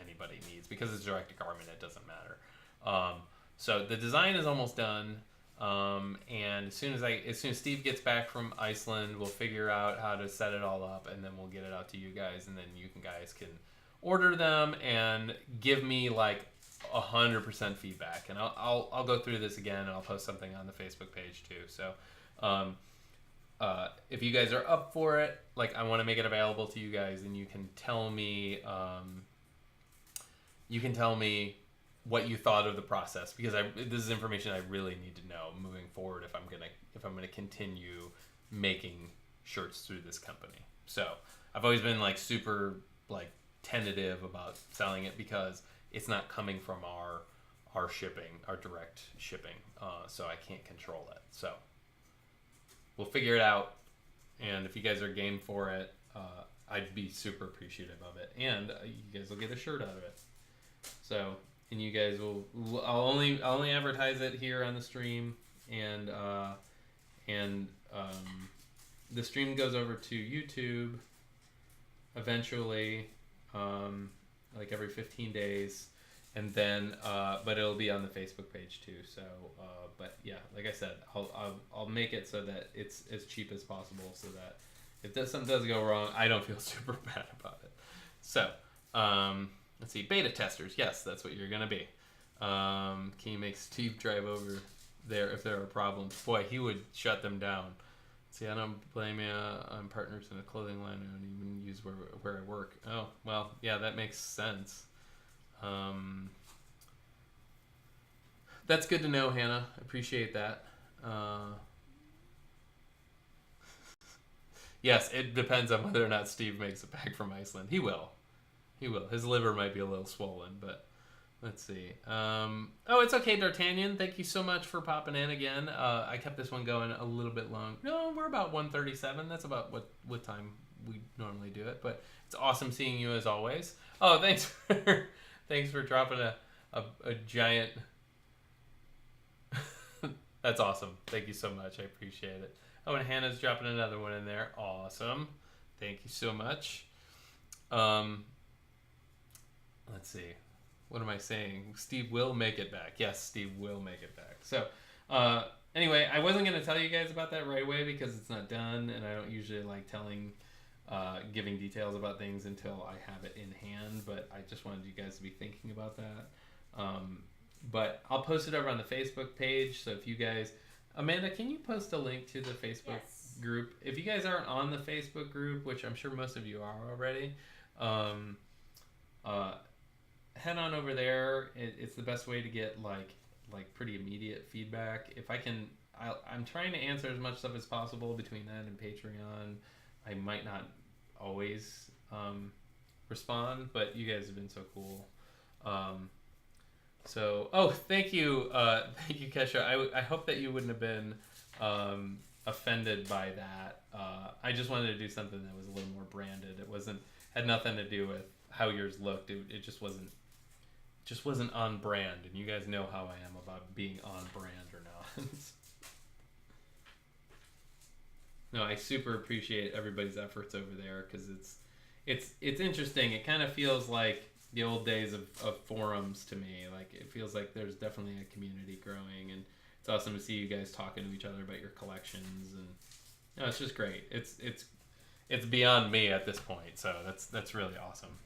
anybody needs. Because it's direct to garment, it doesn't matter. So the design is almost done, and as soon as Steve gets back from Iceland, we'll figure out how to set it all up, and then we'll get it out to you guys, and then you guys can order them and give me like 100% feedback, and I'll go through this again, and I'll post something on the Facebook page too. So if you guys are up for it, like, I want to make it available to you guys, and you can tell me what you thought of the process, because this is information I really need to know moving forward if I'm gonna continue making shirts through this company. So I've always been like super like tentative about selling it because it's not coming from our shipping, our direct shipping, so I can't control it. So we'll figure it out, and if you guys are game for it, I'd be super appreciative of it, and you guys will get a shirt out of it. So, and you guys I'll only advertise it here on the stream, and the stream goes over to YouTube eventually. Like every 15 days, And then, but it'll be on the Facebook page too. So, but yeah, like I said, I'll make it so that it's as cheap as possible, so that if something does go wrong, I don't feel super bad about it. So, let's see, beta testers. Yes, that's what you're gonna be. Can you make Steve drive over there if there are problems? Boy, he would shut them down. See, I don't blame you. I'm partners in a clothing line. I don't even use where I work. Oh, well, yeah, that makes sense. That's good to know, Hannah. Appreciate that. Yes, it depends on whether or not Steve makes it back from Iceland. He will. He will. His liver might be a little swollen, but let's see. Oh, it's okay, D'Artagnan. Thank you so much for popping in again. I kept this one going a little bit long. No, we're about 1:37. That's about what time we normally do it. But it's awesome seeing you as always. Oh, thanks for thanks for dropping a giant. That's awesome. Thank you so much. I appreciate it. Oh, and Hannah's dropping another one in there. Awesome. Thank you so much. Let's see. What am I saying? Steve will make it back. Yes, Steve will make it back. So, anyway, I wasn't going to tell you guys about that right away because it's not done, and I don't usually like giving details about things until I have it in hand, but I just wanted you guys to be thinking about that. But I'll post it over on the Facebook page, so if you guys... Amanda, can you post a link to the Facebook group? If you guys aren't on the Facebook group, which I'm sure most of you are already, head on over there. It's the best way to get like pretty immediate feedback. If I can, I'm trying to answer as much stuff as possible between that and Patreon. I might not always respond, but you guys have been so cool. Thank you, Kesha. I hope that you wouldn't have been offended by that. I just wanted to do something that was a little more branded. It had nothing to do with how yours looked. It just wasn't on brand, and you guys know how I am about being on brand or not. No, I super appreciate everybody's efforts over there because it's interesting. It kind of feels like the old days of forums to me. Like it feels like there's definitely a community growing, and it's awesome to see you guys talking to each other about your collections, and no, it's just great. It's beyond me at this point, so that's really awesome.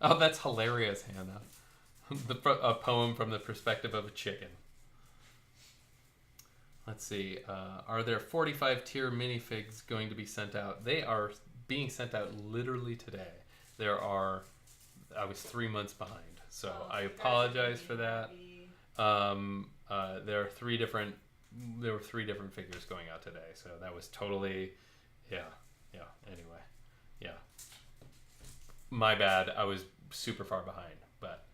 Oh, that's hilarious, Hannah. A poem from the perspective of a chicken. Let's see. Are there 45 tier minifigs going to be sent out? They are being sent out literally today. I was 3 months behind, so I apologize for that. There were three different figures going out today, so that was totally, anyway, my bad. I was super far behind, but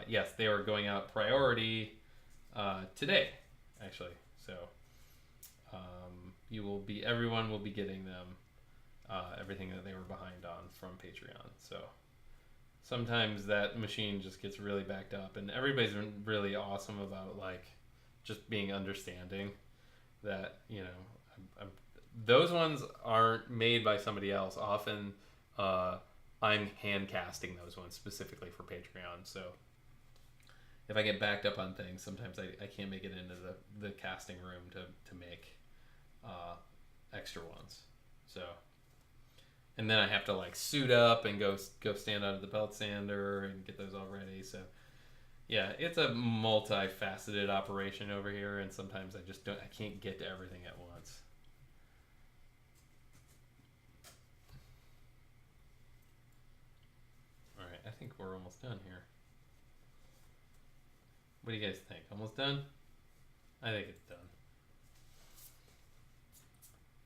yes, they are going out priority today, actually. So everyone will be getting them, everything that they were behind on from Patreon. So sometimes that machine just gets really backed up, and everybody's been really awesome about like just being understanding that, those ones aren't made by somebody else. Often I'm hand casting those ones specifically for Patreon. So if I get backed up on things, sometimes I can't make it into the casting room to make extra ones. So, and then I have to like suit up and go stand out of the belt sander and get those all ready. So yeah, it's a multifaceted operation over here, and sometimes I can't get to everything at once. All right, I think we're almost done here. What do you guys think? Almost done? I think it's done.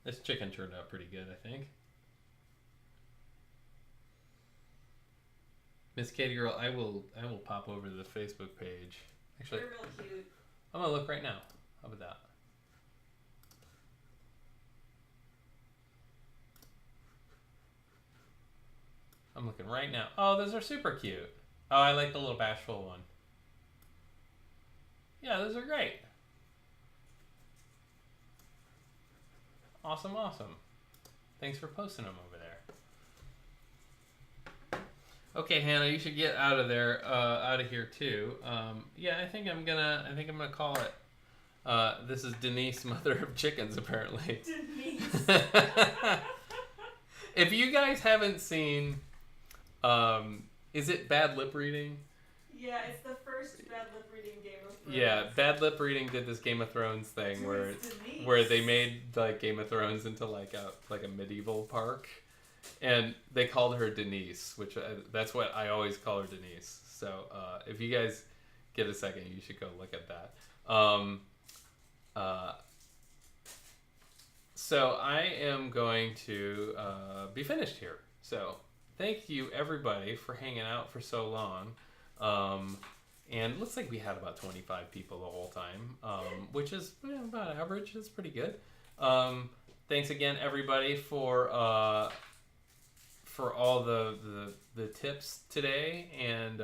This chicken turned out pretty good, I think. Miss Katie Girl, I will pop over to the Facebook page. Actually, they're real cute. I'm gonna look right now. How about that? I'm looking right now. Oh, those are super cute. Oh, I like the little bashful one. Yeah, those are great. Awesome. Thanks for posting them over there. Okay, Hannah, you should get out of there, out of here too. Yeah, I think I'm gonna call it. This is Denise, mother of chickens, apparently. Denise. If you guys haven't seen, is it Bad Lip Reading? Yeah, it's the first bad lip reading Game of Thrones. Yeah, Bad Lip Reading did this Game of Thrones thing Denise. where they made like Game of Thrones into like a medieval park, and they called her Denise, which that's what I always call her, Denise. So if you guys get a second, you should go look at that. So I am going to be finished here. So thank you everybody for hanging out for so long. And it looks like we had about 25 people the whole time, which is about average. It's pretty good. Thanks again everybody for all the tips today, and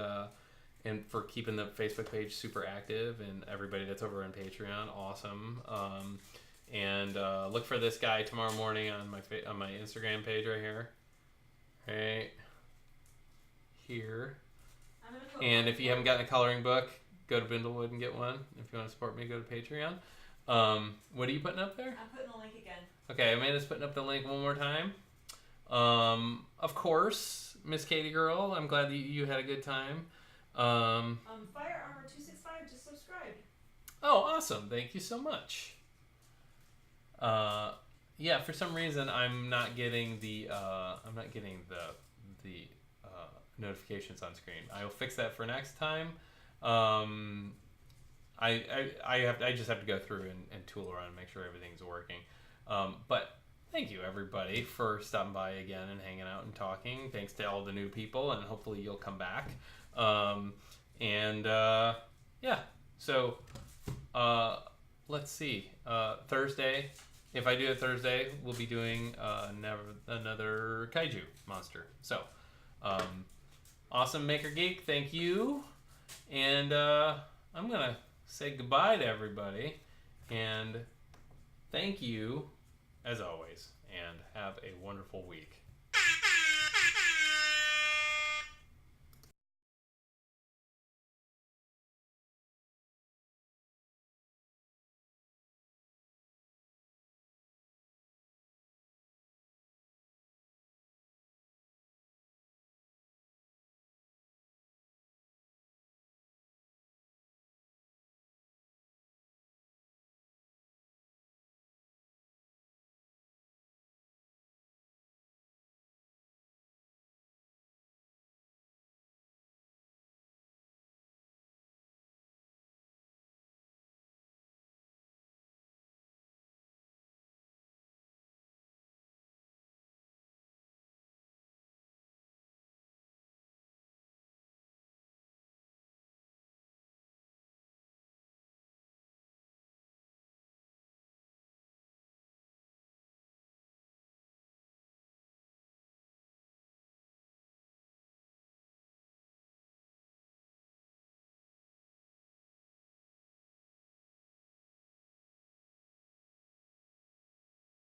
for keeping the Facebook page super active, and everybody that's over on Patreon, awesome. And look for this guy tomorrow morning on my Instagram page right here, right here. And if you haven't gotten a coloring book, go to Bindlewood and get one. If you want to support me, go to Patreon. What are you putting up there? I'm putting a link again. Okay, Amanda's putting up the link one more time. Of course, Miss Katie Girl, I'm glad that you had a good time. Fire Armor 265 just subscribed. Oh, awesome! Thank you so much. Yeah, for some reason I'm not getting the notifications on screen. I will fix that for next time. I just have to go through and tool around and make sure everything's working. But thank you everybody for stopping by again and hanging out and talking. Thanks to all the new people, and hopefully you'll come back. Yeah. So let's see. Thursday. If I do it Thursday, we'll be doing another kaiju monster. So, awesome Maker Geek, thank you. And I'm going to say goodbye to everybody. And thank you, as always. And have a wonderful week.